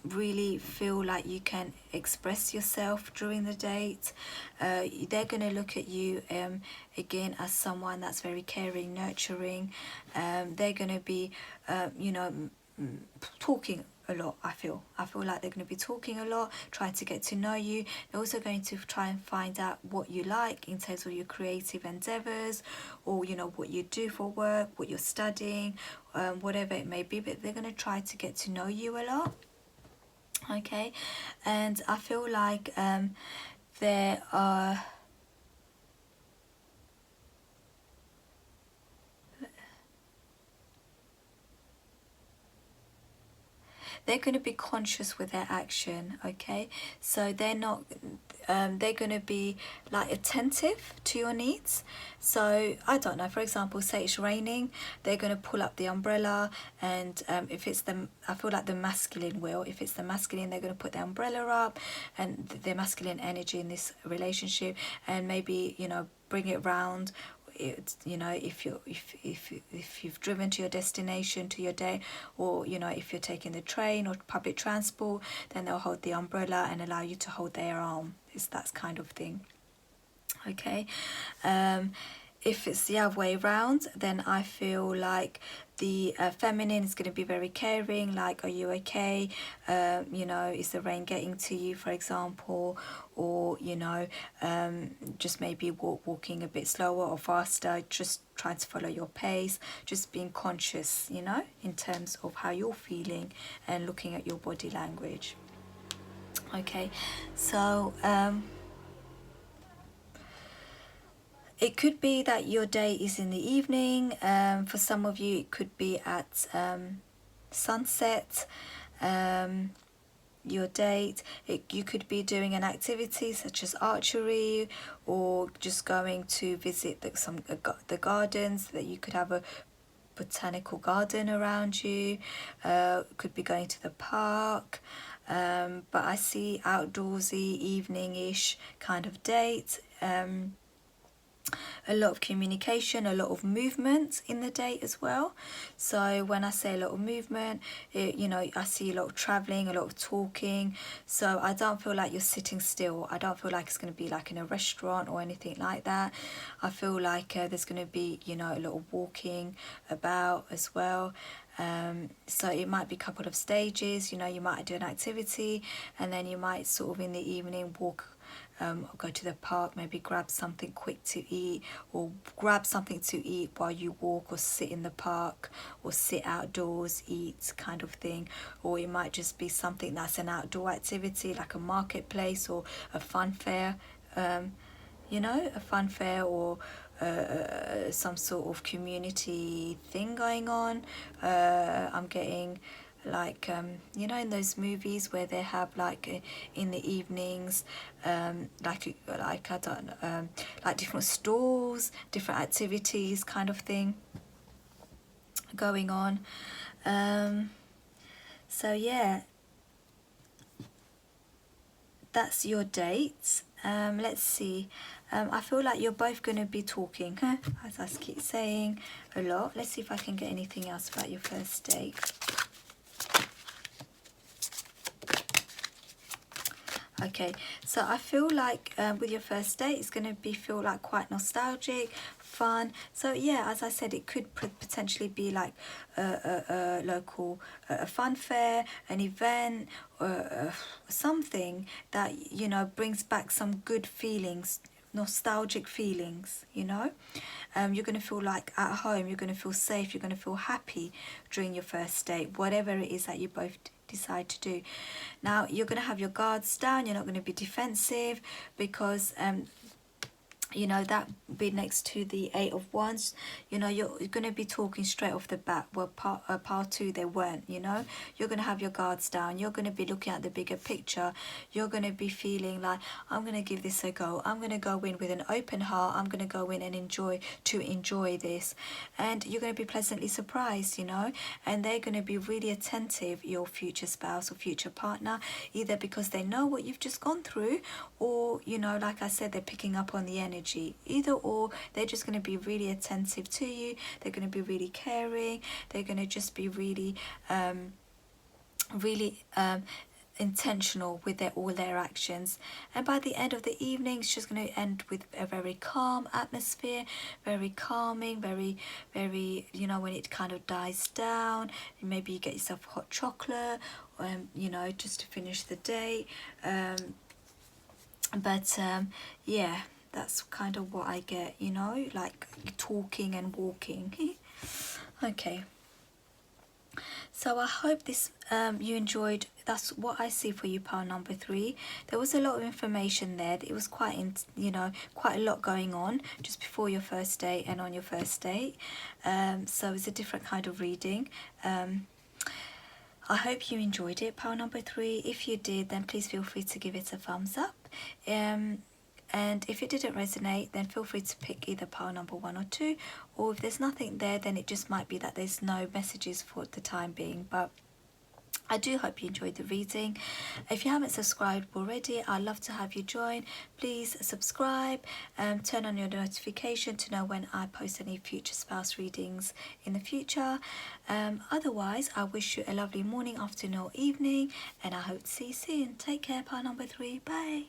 Speaker 1: really feel like you can express yourself during the date. They're going to look at you again as someone that's very caring, nurturing. They're going to be, you know, talking a lot. I feel like they're going to be talking a lot, trying to get to know you. They're also going to try and find out what you like in terms of your creative endeavors, or you know, what you do for work, what you're studying, whatever it may be, but they're going to try to get to know you a lot. Okay, and I feel like there are, they're going to be conscious with their action. Okay, so they're not they're going to be like attentive to your needs. So I don't know, for example, say it's raining, they're going to pull up the umbrella, and if it's the, I feel like the masculine will, if it's the masculine, they're going to put the umbrella up, and their masculine energy in this relationship, and maybe, you know, bring it round. It's, you know, if you're if you've driven to your destination, to your day, or you know, if you're taking the train or public transport, then they'll hold the umbrella and allow you to hold their arm. It's that kind of thing. Okay, if it's the other way around, then I feel like the feminine is going to be very caring, like, are you okay, you know, is the rain getting to you, for example, or you know, just maybe walking a bit slower or faster, just trying to follow your pace, just being conscious, you know, in terms of how you're feeling and looking at your body language. Okay, so it could be that your day is in the evening. For some of you, it could be at sunset. Your date, you could be doing an activity such as archery, or just going to visit the gardens. That you could have a botanical garden around you. Could be going to the park. But I see outdoorsy, evening-ish kind of date. A lot of communication, a lot of movement in the day as well. So when I say a lot of movement, you know, I see a lot of traveling, a lot of talking. So I don't feel like you're sitting still. I don't feel like it's going to be like in a restaurant or anything like that. I feel like there's going to be, you know, a lot of walking about as well. So it might be a couple of stages. You know, you might do an activity, and then you might sort of in the evening walk, go to the park, maybe grab something quick to eat, or grab something to eat while you walk, or sit in the park, or sit outdoors, eat kind of thing. Or it might just be something that's an outdoor activity, like a marketplace or a fun fair, you know, a fun fair, or some sort of community thing going on. I'm getting like, you know, in those movies where they have like in the evenings, like I don't know, like different stalls, different activities kind of thing going on. So yeah, that's your dates. Let's see. I feel like you're both going to be talking, as I keep saying, a lot. Let's see if I can get anything else about your first date. Okay, so I feel like with your first date, it's going to be feel like quite nostalgic, fun. So yeah, as I said, it could potentially be like a local a fun fair, an event, or something that, you know, brings back some good feelings, nostalgic feelings, you know. You're going to feel like at home, you're going to feel safe, you're going to feel happy during your first date, whatever it is that you both decide to do. Now, you're going to have your guards down, you're not going to be defensive, because you know, that be next to the Eight of Wands, you know, you're going to be talking straight off the bat. Well, part two, they weren't, you know. You're going to have your guards down. You're going to be looking at the bigger picture. You're going to be feeling like, I'm going to give this a go. I'm going to go in with an open heart. I'm going to go in and enjoy this. And you're going to be pleasantly surprised, you know. And they're going to be really attentive, your future spouse or future partner, either because they know what you've just gone through, or, you know, like I said, they're picking up on the energy. Either or, they're just going to be really attentive to you. They're going to be really caring. They're going to just be really intentional with all their actions, and by the end of the evening it's just going to end with a very calm atmosphere, very calming, very, you know, when it kind of dies down, maybe you get yourself hot chocolate, you know, just to finish the day. Yeah, that's kind of what I get, you know, like talking and walking. Okay, so I hope this you enjoyed. That's what I see for you, pile number 3. There was a lot of information there. It was quite you know, quite a lot going on just before your first date and on your first date. So it's a different kind of reading. I hope you enjoyed it, pile number 3. If you did, then please feel free to give it a thumbs up. And if it didn't resonate, then feel free to pick either pile number 1 or 2. Or if there's nothing there, then it just might be that there's no messages for the time being. But I do hope you enjoyed the reading. If you haven't subscribed already, I'd love to have you join. Please subscribe, turn on your notification to know when I post any future spouse readings in the future. Otherwise, I wish you a lovely morning, afternoon or evening, and I hope to see you soon. Take care, pile number 3. Bye.